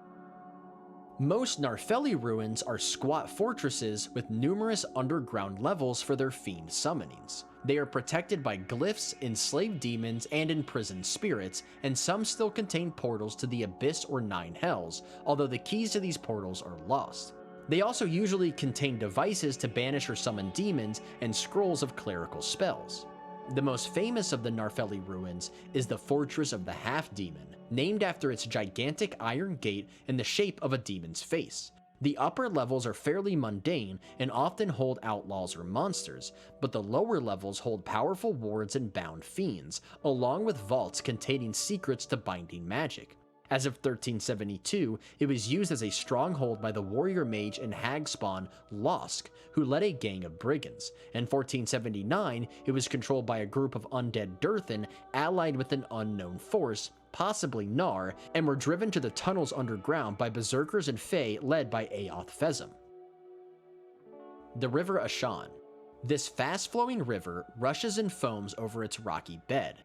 Most Narfeli ruins are squat fortresses with numerous underground levels for their fiend summonings. They are protected by glyphs, enslaved demons, and imprisoned spirits, and some still contain portals to the Abyss or Nine Hells, although the keys to these portals are lost. They also usually contain devices to banish or summon demons and scrolls of clerical spells. The most famous of the Narfeli ruins is the Fortress of the Half-Demon, named after its gigantic iron gate in the shape of a demon's face. The upper levels are fairly mundane and often hold outlaws or monsters, but the lower levels hold powerful wards and bound fiends, along with vaults containing secrets to binding magic. As of 1372, it was used as a stronghold by the warrior mage and hag spawn Losk, who led a gang of brigands. In 1479, it was controlled by a group of undead Durthan allied with an unknown force, possibly Nar, and were driven to the tunnels underground by berserkers and fae led by Aoth Fezim. The River Ashan. This fast-flowing river rushes and foams over its rocky bed.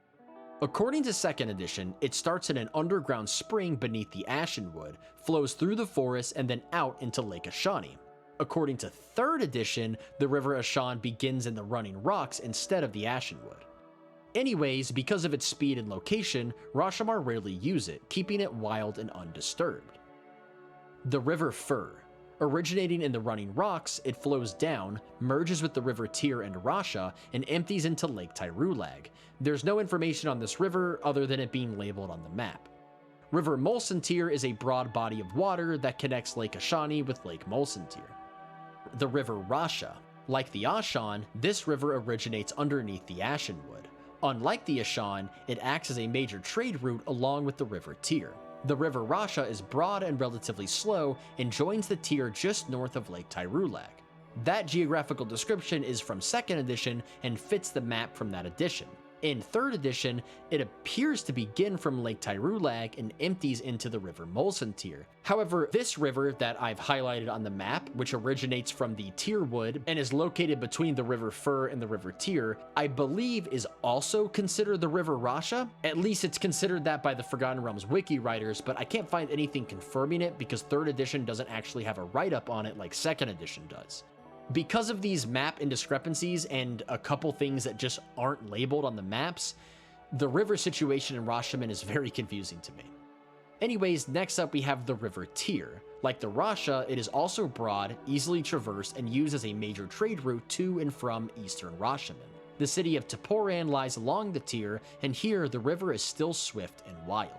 According to 2nd edition, it starts in an underground spring beneath the Ashenwood, flows through the forest, and then out into Lake Ashani. According to 3rd edition, the River Ashan begins in the Running Rocks instead of the Ashenwood. Anyways, because of its speed and location, Rashomar rarely use it, keeping it wild and undisturbed. The River Fur. Originating in the Running Rocks, it flows down, merges with the River Tyr and Rasha, and empties into Lake Tyrulag. There's no information on this river other than it being labeled on the map. River Molsentyr is a broad body of water that connects Lake Ashani with Lake Molsentyr. The River Rasha. Like the Ashan, this river originates underneath the Ashenwood. Unlike the Ashan, it acts as a major trade route along with the River Tyr. The River Rasha is broad and relatively slow and joins the Tyr just north of Lake Tyrulag. That geographical description is from 2nd edition and fits the map from that edition. In 3rd edition, it appears to begin from Lake Tyrulag and empties into the River Molsentyr. However, this river that I've highlighted on the map, which originates from the Tyrwood and is located between the River Fur and the River Tyr, I believe is also considered the River Rasha. At least it's considered that by the Forgotten Realms wiki writers, but I can't find anything confirming it because 3rd edition doesn't actually have a write-up on it like 2nd edition does. Because of these map indiscrepancies and a couple things that just aren't labeled on the maps, the river situation in Rashemen is very confusing to me. Anyways, next up we have the River Tyr. Like the Rasha, it is also broad, easily traversed, and used as a major trade route to and from eastern Rashemen. The city of Teporan lies along the Tyr, and here the river is still swift and wild.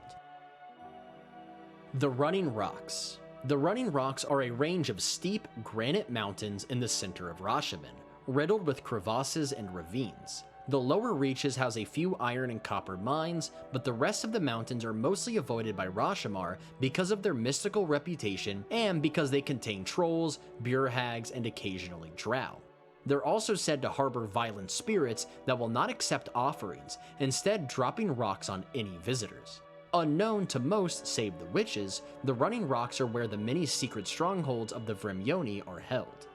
The Running Rocks. The Running Rocks are a range of steep, granite mountains in the center of Rashemen, riddled with crevasses and ravines. The lower reaches house a few iron and copper mines, but the rest of the mountains are mostly avoided by Rashomar because of their mystical reputation and because they contain trolls, beer hags, and occasionally drow. They're also said to harbor violent spirits that will not accept offerings, instead dropping rocks on any visitors. Unknown to most save the witches, the Running Rocks are where the many secret strongholds of the Vremyoni are held.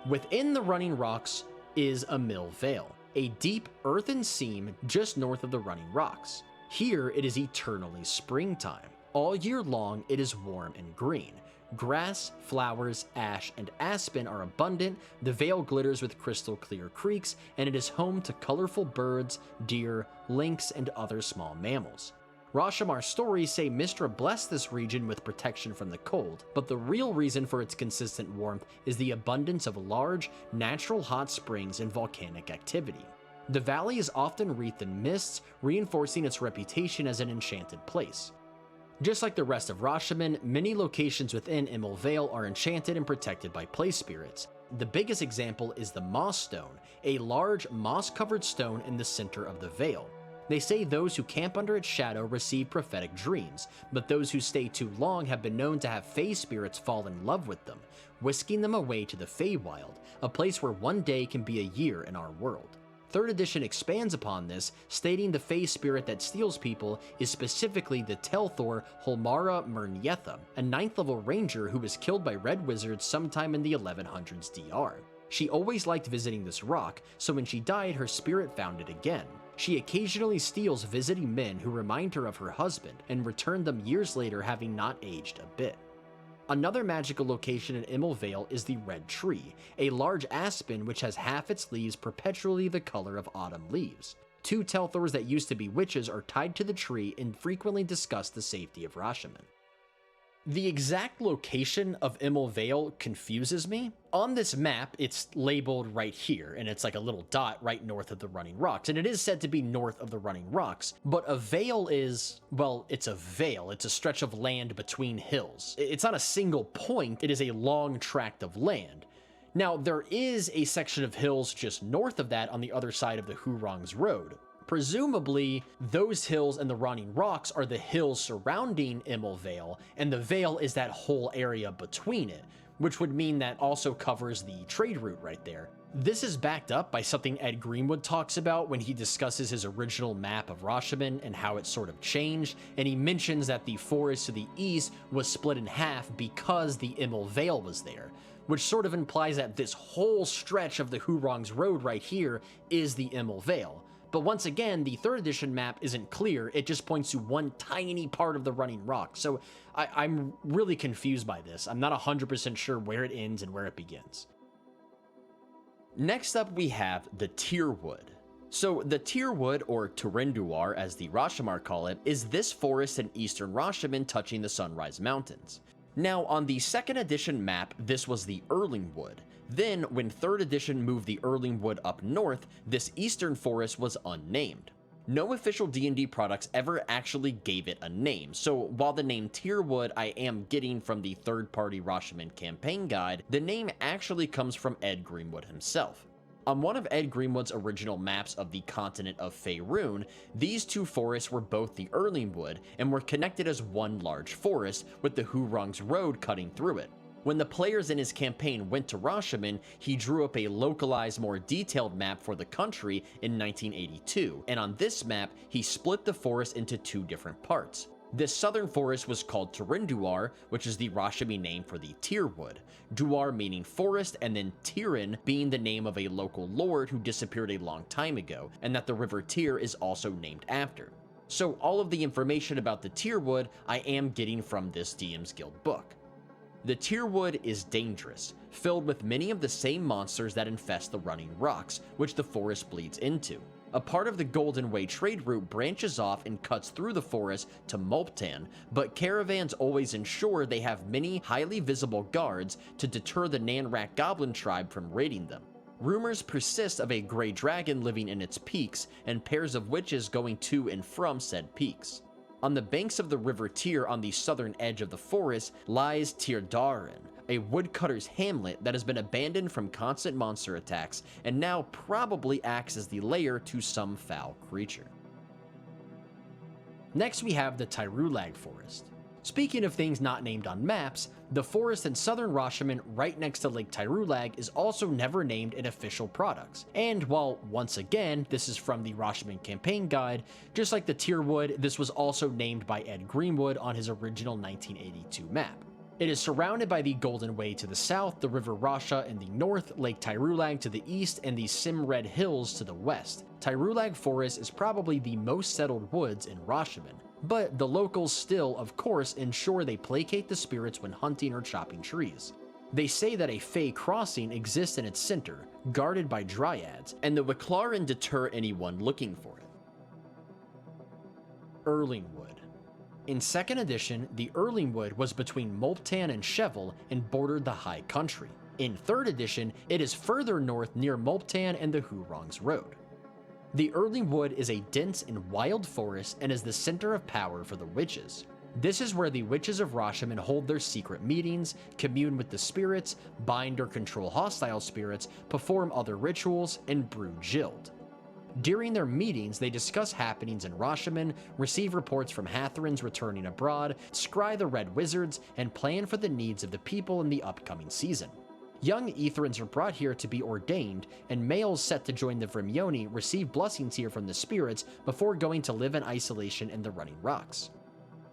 Within the Running Rocks is a Mill Vale, a deep earthen seam just north of the Running Rocks. Here it is eternally springtime. All year long it is warm and green. Grass, flowers, ash, and aspen are abundant, the vale glitters with crystal clear creeks, and it is home to colorful birds, deer, lynx, and other small mammals. Rashomar's stories say Mystra blessed this region with protection from the cold, but the real reason for its consistent warmth is the abundance of large, natural hot springs and volcanic activity. The valley is often wreathed in mists, reinforcing its reputation as an enchanted place. Just like the rest of Rashemen, many locations within Imil Vale are enchanted and protected by place spirits. The biggest example is the Moss Stone, a large moss-covered stone in the center of the Vale. They say those who camp under its shadow receive prophetic dreams, but those who stay too long have been known to have Fae spirits fall in love with them, whisking them away to the Feywild, a place where one day can be a year in our world. 3rd edition expands upon this, stating the Fae spirit that steals people is specifically the Telthor Holmara Mernjetha, a 9th level ranger who was killed by red wizards sometime in the 1100s DR. She always liked visiting this rock, so when she died her spirit found it again. She occasionally steals visiting men who remind her of her husband and return them years later having not aged a bit. Another magical location in Imil Vale is the Red Tree, a large aspen which has half its leaves perpetually the color of autumn leaves. 2 Telthors that used to be witches are tied to the tree and frequently discuss the safety of Rashemen. The exact location of Immel Vale confuses me. On this map, it's labeled right here, and it's like a little dot right north of the Running Rocks, and it is said to be north of the Running Rocks, but a vale is, well, it's a vale. It's a stretch of land between hills. It's not a single point, it is a long tract of land. Now, there is a section of hills just north of that on the other side of the Hurong's Road. Presumably, those hills and the Running Rocks are the hills surrounding Immel Vale, and the Vale is that whole area between it, which would mean that also covers the trade route right there. This is backed up by something Ed Greenwood talks about when he discusses his original map of Rashemen and how it sort of changed, and he mentions that the forest to the east was split in half because the Immel Vale was there, which sort of implies that this whole stretch of the Hurong's Road right here is the Immel Vale. But once again, the 3rd edition map isn't clear, it just points to one tiny part of the Running Rock, so I'm really confused by this. I'm not 100% sure where it ends and where it begins. Next up we have the Tyrwood. So the Tyrwood, or Turinduar as the Rashamar call it, is this forest in eastern Rashemen touching the Sunrise Mountains. Now, on the 2nd edition map, this was the Erlingwood. Then, when 3rd edition moved the Erlingwood up north, this eastern forest was unnamed. No official D&D products ever actually gave it a name, so while the name Tyrwood I am getting from the third-party Rashemen campaign guide, the name actually comes from Ed Greenwood himself. On one of Ed Greenwood's original maps of the continent of Faerûn, these two forests were both the Erlingwood and were connected as one large forest, with the Hurong's Road cutting through it. When the players in his campaign went to Rashemen, he drew up a localized, more detailed map for the country in 1982, and on this map, he split the forest into 2 different parts. This southern forest was called Turinduar, which is the Rashemen name for the Tyrwood, Duar meaning forest, and then Tyrin being the name of a local lord who disappeared a long time ago, and that the river Tyr is also named after. So all of the information about the Tyrwood I am getting from this DM's Guild book. The Tyrwood is dangerous, filled with many of the same monsters that infest the Running Rocks, which the forest bleeds into. A part of the Golden Way trade route branches off and cuts through the forest to Mulptan, but caravans always ensure they have many highly visible guards to deter the Nanrak goblin tribe from raiding them. Rumors persist of a gray dragon living in its peaks, and pairs of witches going to and from said peaks. On the banks of the River Tyr on the southern edge of the forest lies Tyrdarin, a woodcutter's hamlet that has been abandoned from constant monster attacks and now probably acts as the lair to some foul creature. Next we have the Tyrulag Forest. Speaking of things not named on maps, the forest in southern Rashemen right next to Lake Tyrulag is also never named in official products. And while, once again, this is from the Rashemen campaign guide, just like the Tyrwood, this was also named by Ed Greenwood on his original 1982 map. It is surrounded by the Golden Way to the south, the River Rasha in the north, Lake Tyrulag to the east, and the Simred Hills to the west. Tyrulag Forest is probably the most settled woods in Rashemen, but the locals still, of course, ensure they placate the spirits when hunting or chopping trees. They say that a Fey crossing exists in its center, guarded by dryads, and the Wiclaran deter anyone looking for it. Erlingwood. In 2nd edition, the Erlingwood was between Mulptan and Shevel and bordered the High Country. In 3rd edition, it is further north near Mulptan and the Hurong's Road. The Erlingwood is a dense and wild forest and is the center of power for the witches. This is where the witches of Rashemen hold their secret meetings, commune with the spirits, bind or control hostile spirits, perform other rituals, and brew Jild. During their meetings, they discuss happenings in Rashemen, receive reports from Hathrans returning abroad, scry the Red Wizards, and plan for the needs of the people in the upcoming season. Young Etherans are brought here to be ordained, and males set to join the Vrimioni receive blessings here from the spirits before going to live in isolation in the Running Rocks.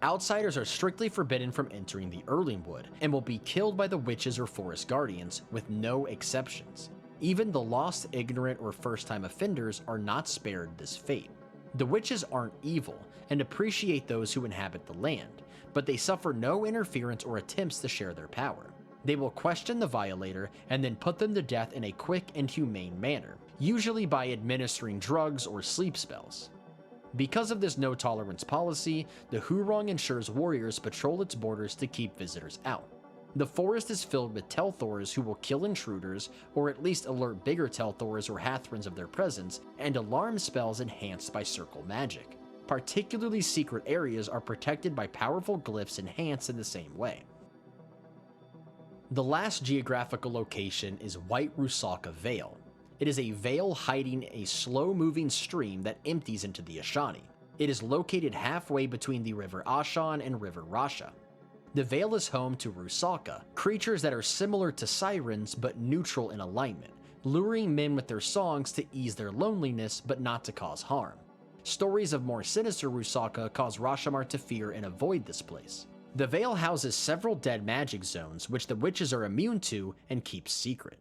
Outsiders are strictly forbidden from entering the Erlingwood, and will be killed by the witches or forest guardians, with no exceptions. Even the lost, ignorant, or first-time offenders are not spared this fate. The witches aren't evil, and appreciate those who inhabit the land, but they suffer no interference or attempts to share their power. They will question the violator and then put them to death in a quick and humane manner, usually by administering drugs or sleep spells. Because of this no-tolerance policy, the Hurong ensures warriors patrol its borders to keep visitors out. The forest is filled with Telthors who will kill intruders, or at least alert bigger Telthors or Hathrans of their presence, and alarm spells enhanced by circle magic. Particularly secret areas are protected by powerful glyphs enhanced in the same way. The last geographical location is White Rusalka Vale. It is a vale hiding a slow-moving stream that empties into the Ashani. It is located halfway between the River Ashan and River Rasha. The Vale is home to Rusalka, creatures that are similar to sirens but neutral in alignment, luring men with their songs to ease their loneliness but not to cause harm. Stories of more sinister Rusalka cause Rashomar to fear and avoid this place. The Vale houses several dead magic zones which the witches are immune to and keep secret.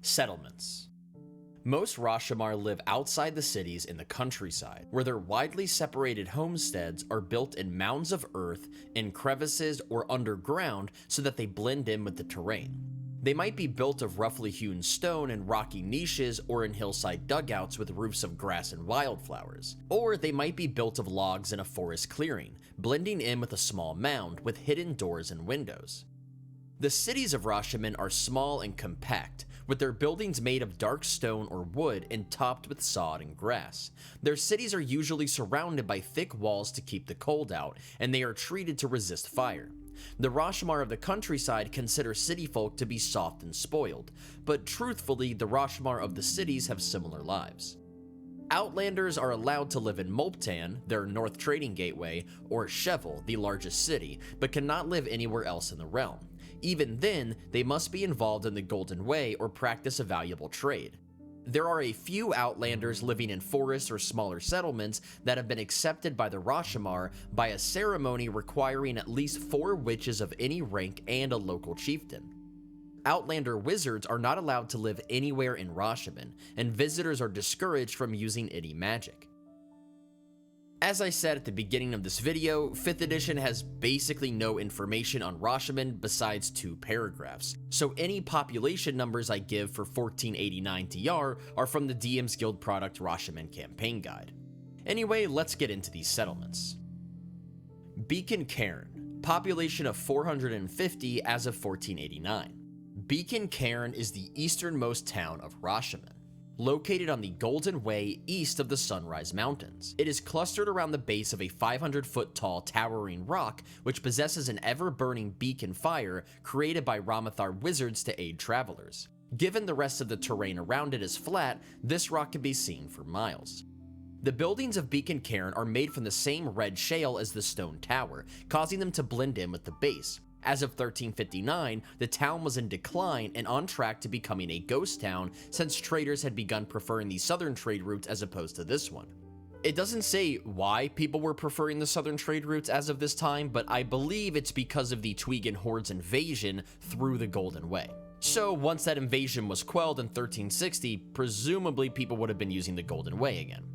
Settlements. Most Rashomar live outside the cities in the countryside, where their widely separated homesteads are built in mounds of earth, in crevices, or underground so that they blend in with the terrain. They might be built of roughly hewn stone in rocky niches or in hillside dugouts with roofs of grass and wildflowers. Or they might be built of logs in a forest clearing, blending in with a small mound with hidden doors and windows. The cities of Rashemen are small and compact, with their buildings made of dark stone or wood and topped with sod and grass. Their cities are usually surrounded by thick walls to keep the cold out, and they are treated to resist fire. The Rashomar of the countryside consider city folk to be soft and spoiled, but truthfully, the Rashomar of the cities have similar lives. Outlanders are allowed to live in Molptan, their north trading gateway, or Shevel, the largest city, but cannot live anywhere else in the realm. Even then, they must be involved in the Golden Way or practice a valuable trade. There are a few Outlanders living in forests or smaller settlements that have been accepted by the Rashomar by a ceremony requiring at least 4 witches of any rank and a local chieftain. Outlander wizards are not allowed to live anywhere in Rashemen, and visitors are discouraged from using any magic. As I said at the beginning of this video, 5th edition has basically no information on Rashemen besides 2 paragraphs, so any population numbers I give for 1489 TR are from the DM's Guild product Rashemen campaign guide. Anyway, let's get into these settlements. Beacon Cairn, population of 450 as of 1489. Beacon Cairn is the easternmost town of Rashemen, located on the Golden Way east of the Sunrise Mountains. It is clustered around the base of a 500-foot tall towering rock which possesses an ever-burning beacon fire created by Ramathar wizards to aid travelers. Given the rest of the terrain around it is flat, this rock can be seen for miles. The buildings of Beacon Cairn are made from the same red shale as the stone tower, causing them to blend in with the base. As of 1359, the town was in decline and on track to becoming a ghost town since traders had begun preferring the southern trade routes as opposed to this one. It doesn't say why people were preferring the southern trade routes as of this time, but I believe it's because of the Tweegan Horde's invasion through the Golden Way. So once that invasion was quelled in 1360, presumably people would have been using the Golden Way again.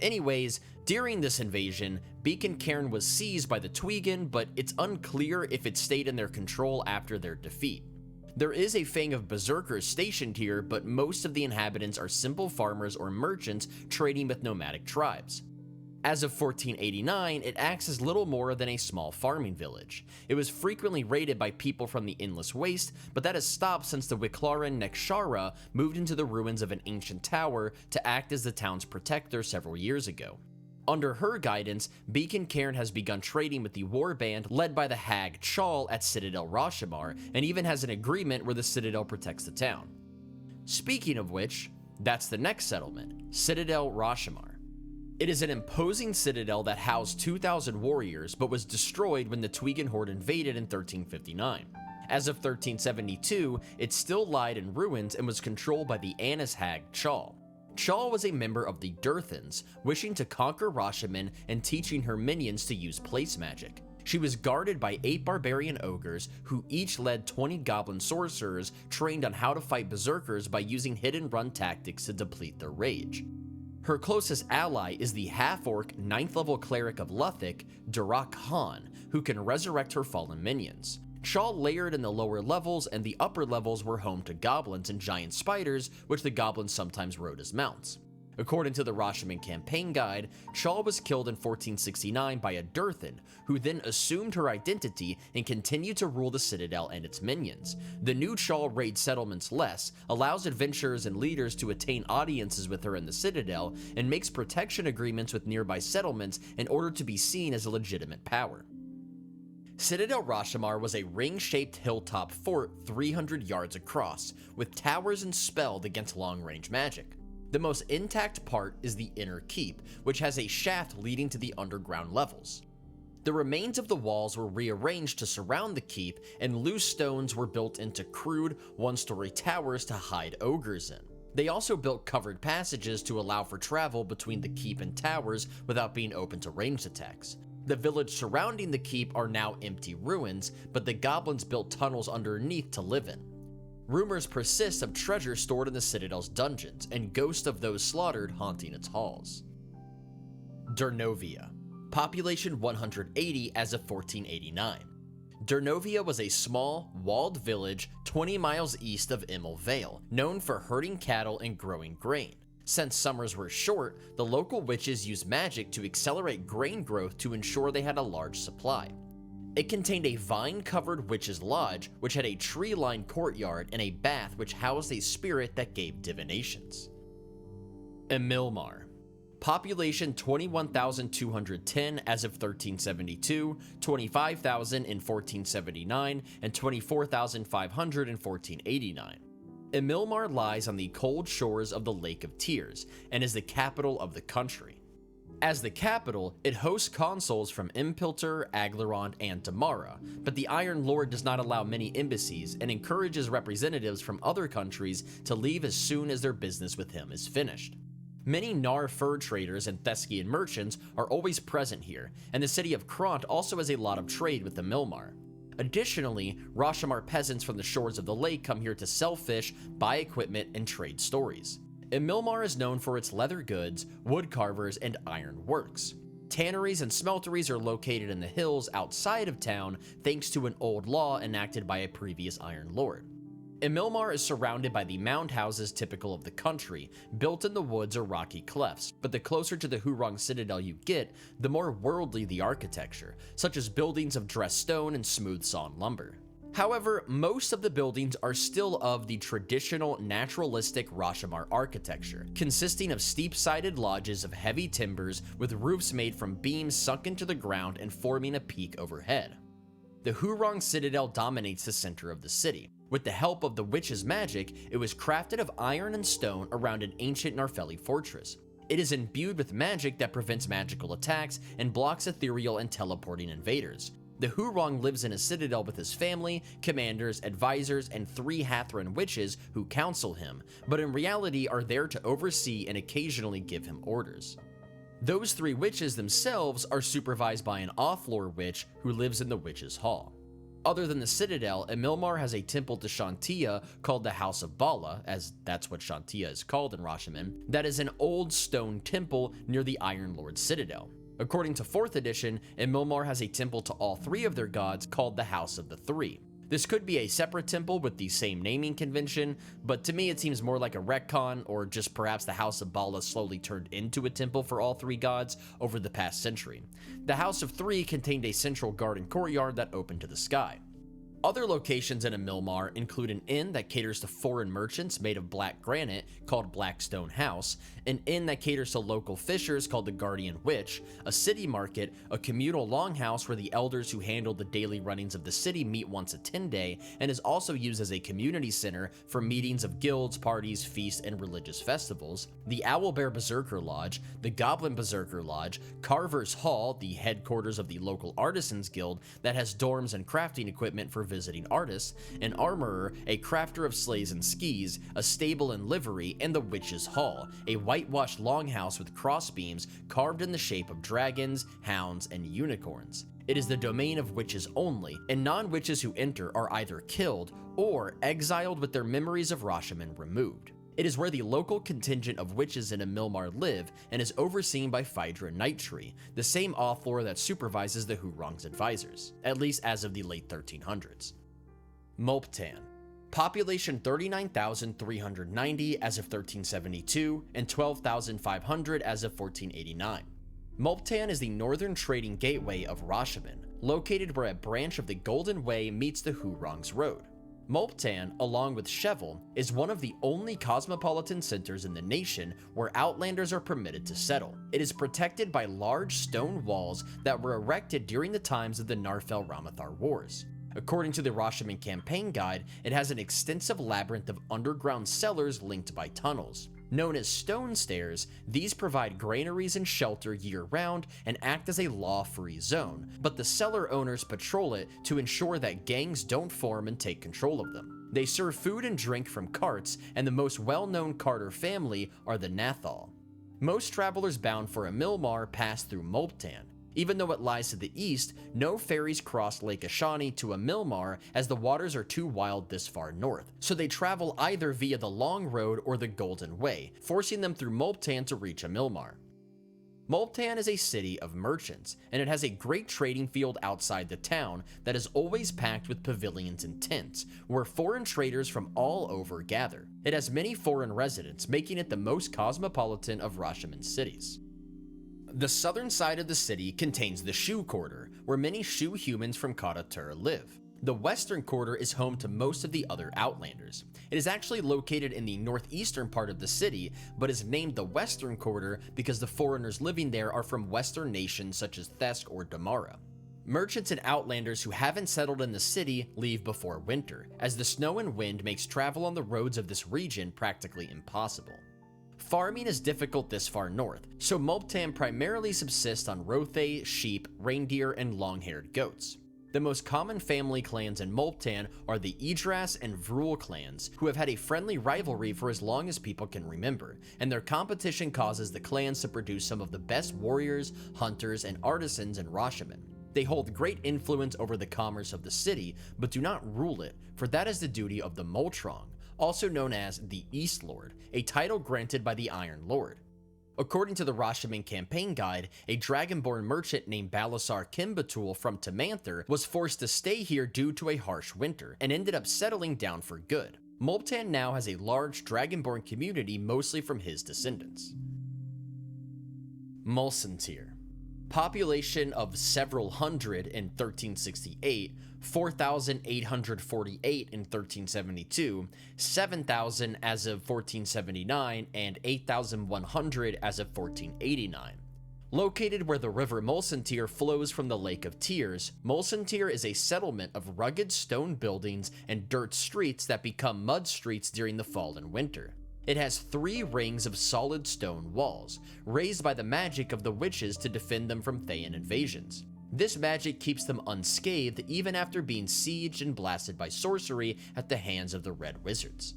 Anyways, during this invasion, Beacon Cairn was seized by the Tweegan, but it's unclear if it stayed in their control after their defeat. There is a Fang of Berserkers stationed here, but most of the inhabitants are simple farmers or merchants trading with nomadic tribes. As of 1489, it acts as little more than a small farming village. It was frequently raided by people from the Endless Waste, but that has stopped since the Wiclaran Nekshara moved into the ruins of an ancient tower to act as the town's protector several years ago. Under her guidance, Beacon Cairn has begun trading with the warband led by the hag Chal at Citadel Rashomar, and even has an agreement where the Citadel protects the town. Speaking of which, that's the next settlement, Citadel Rashomar. It is an imposing citadel that housed 2,000 warriors, but was destroyed when the Tweegan Horde invaded in 1359. As of 1372, it still lied in ruins and was controlled by the Annis hag Chal. Chal was a member of the Durthans, wishing to conquer Rashemen and teaching her minions to use place magic. She was guarded by 8 barbarian ogres, who each led 20 goblin sorcerers trained on how to fight berserkers by using hidden run tactics to deplete their rage. Her closest ally is the half-orc 9th level cleric of Luthic, Durak Han, who can resurrect her fallen minions. Chal layered in the lower levels, and the upper levels were home to goblins and giant spiders, which the goblins sometimes rode as mounts. According to the Rashemen campaign guide, Shaw was killed in 1469 by a Durthan, who then assumed her identity and continued to rule the Citadel and its minions. The new Shaw raids settlements less, allows adventurers and leaders to attain audiences with her in the Citadel, and makes protection agreements with nearby settlements in order to be seen as a legitimate power. Citadel Rashomar was a ring-shaped hilltop fort 300 yards across, with towers and spelled against long-range magic. The most intact part is the inner keep, which has a shaft leading to the underground levels. The remains of the walls were rearranged to surround the keep, and loose stones were built into crude, one-story towers to hide ogres in. They also built covered passages to allow for travel between the keep and towers without being open to ranged attacks. The village surrounding the keep are now empty ruins, but the goblins built tunnels underneath to live in. Rumors persist of treasure stored in the Citadel's dungeons, and ghosts of those slaughtered haunting its halls. Durnovia. Population 180 as of 1489. Durnovia was a small, walled village 20 miles east of Immel Vale, known for herding cattle and growing grain. Since summers were short, the local witches used magic to accelerate grain growth to ensure they had a large supply. It contained a vine-covered witch's lodge, which had a tree-lined courtyard, and a bath which housed a spirit that gave divinations. Emilmar. Population 21,210 as of 1372, 25,000 in 1479, and 24,500 in 1489. Emilmar lies on the cold shores of the Lake of Tears, and is the capital of the country. As the capital, it hosts consuls from Impilter, Aglarond, and Damara, but the Iron Lord does not allow many embassies and encourages representatives from other countries to leave as soon as their business with him is finished. Many Gnar fur traders and Theskian merchants are always present here, and the city of Kront also has a lot of trade with the Milmar. Additionally, Rashomar peasants from the shores of the lake come here to sell fish, buy equipment, and trade stories. Emilmar is known for its leather goods, wood carvers, and iron works. Tanneries and smelteries are located in the hills outside of town thanks to an old law enacted by a previous Iron Lord. Emilmar is surrounded by the mound houses typical of the country, built in the woods or rocky clefts, but the closer to the Hurong Citadel you get, the more worldly the architecture, such as buildings of dressed stone and smooth-sawn lumber. However, most of the buildings are still of the traditional naturalistic Rashomar architecture, consisting of steep-sided lodges of heavy timbers with roofs made from beams sunk into the ground and forming a peak overhead. The Hurong Citadel dominates the center of the city. With the help of the witch's magic, it was crafted of iron and stone around an ancient Narfeli fortress. It is imbued with magic that prevents magical attacks and blocks ethereal and teleporting invaders. The Hurong lives in a citadel with his family, commanders, advisors, and 3 Hathran witches who counsel him, but in reality are there to oversee and occasionally give him orders. Those 3 witches themselves are supervised by an off-lore witch who lives in the Witch's Hall. Other than the Citadel, Emilmar has a temple to Shantia called the House of Bala, as that's what Shantia is called in Rashemen, that is an old stone temple near the Iron Lord's Citadel. According to 4th edition, Emilmar has a temple to all 3 of their gods called the House of the Three. This could be a separate temple with the same naming convention, but to me it seems more like a retcon, or just perhaps the House of Bala slowly turned into a temple for all 3 gods over the past century. The House of Three contained a central garden courtyard that opened to the sky. Other locations in Emilmar include an inn that caters to foreign merchants made of black granite called Blackstone House, an inn that caters to local fishers called the Guardian Witch, a city market, a communal longhouse where the elders who handle the daily runnings of the city meet once a 10-day, and is also used as a community center for meetings of guilds, parties, feasts, and religious festivals, the Owlbear Berserker Lodge, the Goblin Berserker Lodge, Carver's Hall, the headquarters of the local artisans guild that has dorms and crafting equipment for visiting artists, an armorer, a crafter of sleighs and skis, a stable and livery, and the Witch's Hall, a whitewashed longhouse with crossbeams carved in the shape of dragons, hounds, and unicorns. It is the domain of witches only, and non-witches who enter are either killed or exiled with their memories of Rashemen removed. It is where the local contingent of witches in Emilmar live and is overseen by Phaedra Nighttree, the same off-lore that supervises the Hurong's advisors, at least as of the late 1300s. Mulptan. Population 39,390 as of 1372 and 12,500 as of 1489. Mulptan is the northern trading gateway of Rashemen, located where a branch of the Golden Way meets the Hurong's Road. Mulptan, along with Shevel, is one of the only cosmopolitan centers in the nation where Outlanders are permitted to settle. It is protected by large stone walls that were erected during the times of the Narfel-Ramathar Wars. According to the Rashemen campaign guide, it has an extensive labyrinth of underground cellars linked by tunnels. Known as stone stairs, these provide granaries and shelter year-round and act as a law-free zone, but the cellar owners patrol it to ensure that gangs don't form and take control of them. They serve food and drink from carts, and the most well-known Carter family are the Nathal. Most travelers bound for Amilmar pass through Mulptan. Even though it lies to the east, no ferries cross Lake Ashani to Amilmar as the waters are too wild this far north, so they travel either via the Long Road or the Golden Way, forcing them through Mulptan to reach Amilmar. Mulptan is a city of merchants, and it has a great trading field outside the town that is always packed with pavilions and tents, where foreign traders from all over gather. It has many foreign residents, making it the most cosmopolitan of Rashemen's cities. The southern side of the city contains the Shu Quarter, where many Shu humans from Kara-Tur live. The western quarter is home to most of the other Outlanders. It is actually located in the northeastern part of the city, but is named the Western Quarter because the foreigners living there are from western nations such as Thesk or Damara. Merchants and Outlanders who haven't settled in the city leave before winter, as the snow and wind makes travel on the roads of this region practically impossible. Farming is difficult this far north, so Mulptan primarily subsists on rothe, sheep, reindeer, and long-haired goats. The most common family clans in Mulptan are the Idras and Vrul clans, who have had a friendly rivalry for as long as people can remember, and their competition causes the clans to produce some of the best warriors, hunters, and artisans in Rashemen. They hold great influence over the commerce of the city, but do not rule it, for that is the duty of the Moltrong, also known as the East Lord, a title granted by the Iron Lord. According to the Rashemen campaign guide, a dragonborn merchant named Balasar Kimbatul from Tamanther was forced to stay here due to a harsh winter, and ended up settling down for good. Mulptan now has a large dragonborn community mostly from his descendants. Mulsantir. Population of several hundred in 1368, 4,848 in 1372, 7,000 as of 1479, and 8,100 as of 1489. Located where the river Mulsantir flows from the Lake of Tears, Mulsantir is a settlement of rugged stone buildings and dirt streets that become mud streets during the fall and winter. It has 3 rings of solid stone walls, raised by the magic of the witches to defend them from Thayan invasions. This magic keeps them unscathed even after being sieged and blasted by sorcery at the hands of the Red Wizards.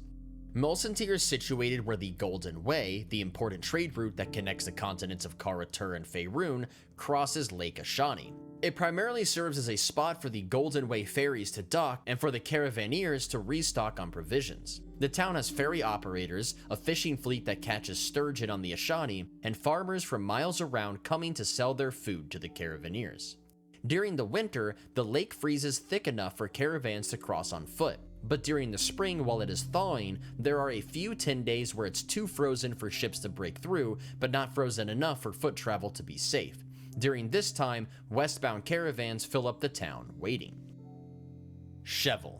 Mulsantir is situated where the Golden Way, the important trade route that connects the continents of Kara-Tur and Faerûn, crosses Lake Ashani. It primarily serves as a spot for the Golden Way ferries to dock and for the caravaneers to restock on provisions. The town has ferry operators, a fishing fleet that catches sturgeon on the Ashani, and farmers from miles around coming to sell their food to the caravaneers. During the winter, the lake freezes thick enough for caravans to cross on foot, but during the spring while it is thawing, there are a few 10 days where it's too frozen for ships to break through, but not frozen enough for foot travel to be safe. During this time, westbound caravans fill up the town, waiting. Shevel.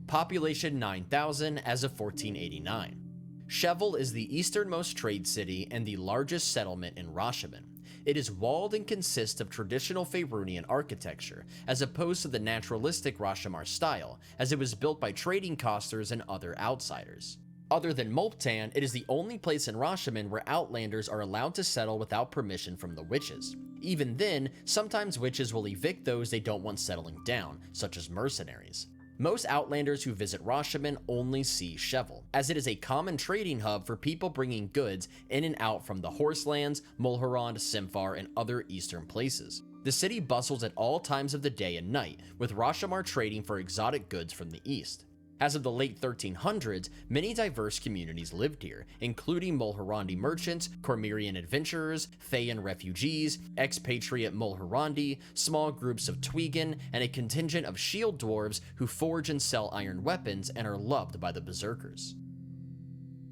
Population 9,000 as of 1489. Shevel is the easternmost trade city and the largest settlement in Rashemen. It is walled and consists of traditional Faerunian architecture, as opposed to the naturalistic Rashomar style, as it was built by trading costers and other outsiders. Other than Mulptan, it is the only place in Rashemen where Outlanders are allowed to settle without permission from the witches. Even then, sometimes witches will evict those they don't want settling down, such as mercenaries. Most Outlanders who visit Rashemen only see Shevel, as it is a common trading hub for people bringing goods in and out from the Horselands, Mulhorand, Simfar, and other eastern places. The city bustles at all times of the day and night, with Rashamar trading for exotic goods from the east. As of the late 1300s, many diverse communities lived here, including Mulhorandi merchants, Cormyrian adventurers, Thayan refugees, expatriate Mulhorandi, small groups of Tweegan, and a contingent of shield dwarves who forge and sell iron weapons and are loved by the berserkers.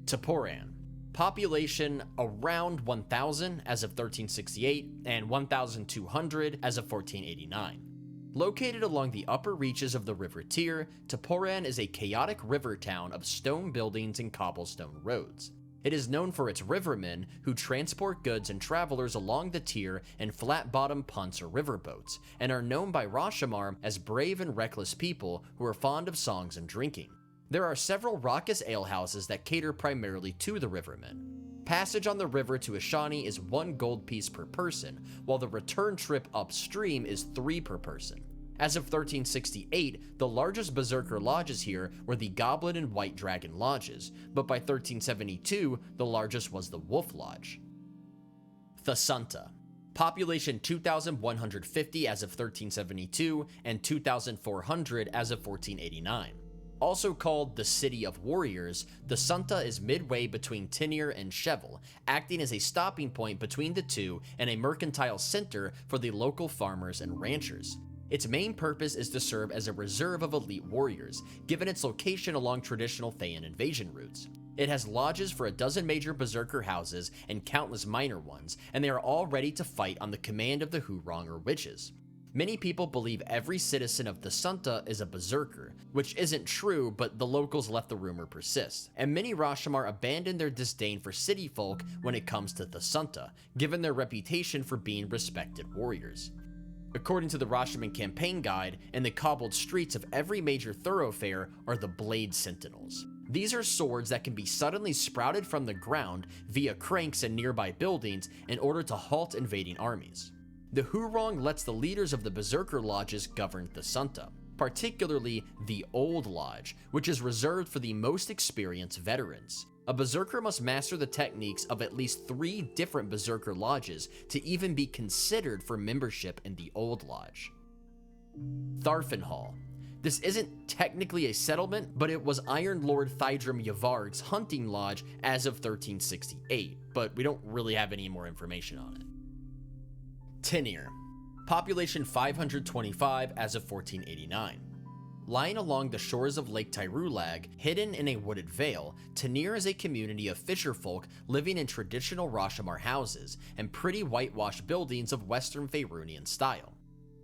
Taporan. Population around 1,000 as of 1368 and 1,200 as of 1489. Located along the upper reaches of the River Tyr, Taporan is a chaotic river town of stone buildings and cobblestone roads. It is known for its rivermen, who transport goods and travelers along the Tyr in flat-bottom punts or riverboats, and are known by Rashemen as brave and reckless people who are fond of songs and drinking. There are several raucous alehouses that cater primarily to the rivermen. Passage on the river to Ashani is 1 gold piece per person, while the return trip upstream is 3 per person. As of 1368, the largest berserker lodges here were the Goblin and White Dragon lodges, but by 1372, the largest was the Wolf Lodge. Thassunta. Population 2,150 as of 1372 and 2,400 as of 1489. Also called the City of Warriors, Thassunta is midway between Tinir and Shevel, acting as a stopping point between the two and a mercantile center for the local farmers and ranchers. Its main purpose is to serve as a reserve of elite warriors, given its location along traditional Thayan invasion routes. It has lodges for a dozen major berserker houses and countless minor ones, and they are all ready to fight on the command of the Hurong or witches. Many people believe every citizen of Thassunta is a berserker, which isn't true, but the locals let the rumor persist, and many Rashemen abandon their disdain for city folk when it comes to Thassunta, given their reputation for being respected warriors. According to the Rashemen campaign guide, in the cobbled streets of every major thoroughfare are the Blade Sentinels. These are swords that can be suddenly sprouted from the ground via cranks in nearby buildings in order to halt invading armies. The Hurong lets the leaders of the Berserker Lodges govern Thassunta, particularly the Old Lodge, which is reserved for the most experienced veterans. A Berserker must master the techniques of at least 3 different Berserker Lodges to even be considered for membership in the Old Lodge. Tharfenhall. This isn't technically a settlement, but it was Iron Lord Thydrum Yavard's hunting lodge as of 1368, but we don't really have any more information on it. Tinir. Population 525 as of 1489. Lying along the shores of Lake Tyrulag, hidden in a wooded vale, Tinir is a community of fisherfolk living in traditional Rashemen houses and pretty whitewashed buildings of Western Faerunian style.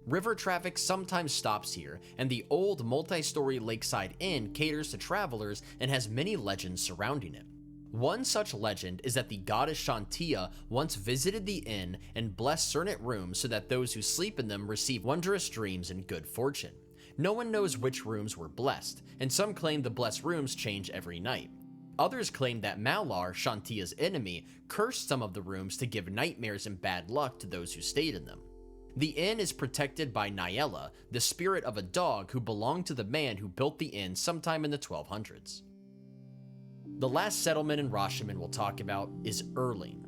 River traffic sometimes stops here, and the old multi-story lakeside inn caters to travelers and has many legends surrounding it. One such legend is that the goddess Shantia once visited the inn and blessed certain rooms so that those who sleep in them receive wondrous dreams and good fortune. No one knows which rooms were blessed, and some claim the blessed rooms change every night. Others claim that Malar, Shantia's enemy, cursed some of the rooms to give nightmares and bad luck to those who stayed in them. The inn is protected by Nyella, the spirit of a dog who belonged to the man who built the inn sometime in the 1200s. The last settlement in Rashemen we'll talk about is Erling.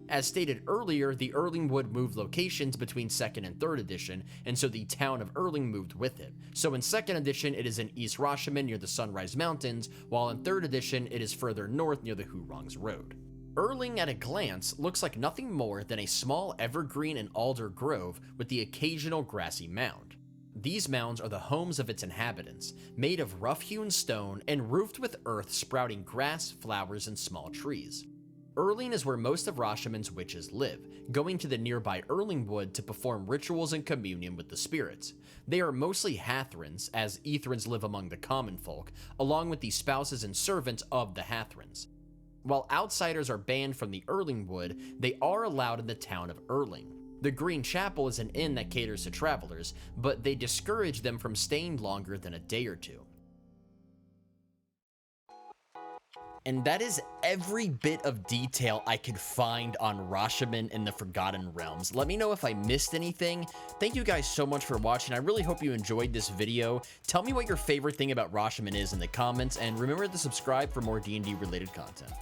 As stated earlier, the Erling would move locations between 2nd and 3rd edition, and so the town of Erling moved with it. So in 2nd edition, it is in East Rashemen near the Sunrise Mountains, while in 3rd edition, it is further north near the Hurong's Road. Erling at a glance looks like nothing more than a small evergreen and alder grove with the occasional grassy mound. These mounds are the homes of its inhabitants, made of rough-hewn stone and roofed with earth sprouting grass, flowers, and small trees. Erling is where most of Rashemen's witches live, going to the nearby Erling Wood to perform rituals and communion with the spirits. They are mostly Hathrans, as Ethrans live among the common folk, along with the spouses and servants of the Hathrans. While outsiders are banned from the Erling Wood, they are allowed in the town of Erling. The Green Chapel is an inn that caters to travelers, but they discourage them from staying longer than a day or two. And that is every bit of detail I could find on Rashemen and the Forgotten Realms. Let me know if I missed anything. Thank you guys so much for watching. I really hope you enjoyed this video. Tell me what your favorite thing about Rashemen is in the comments, and remember to subscribe for more D&D related content.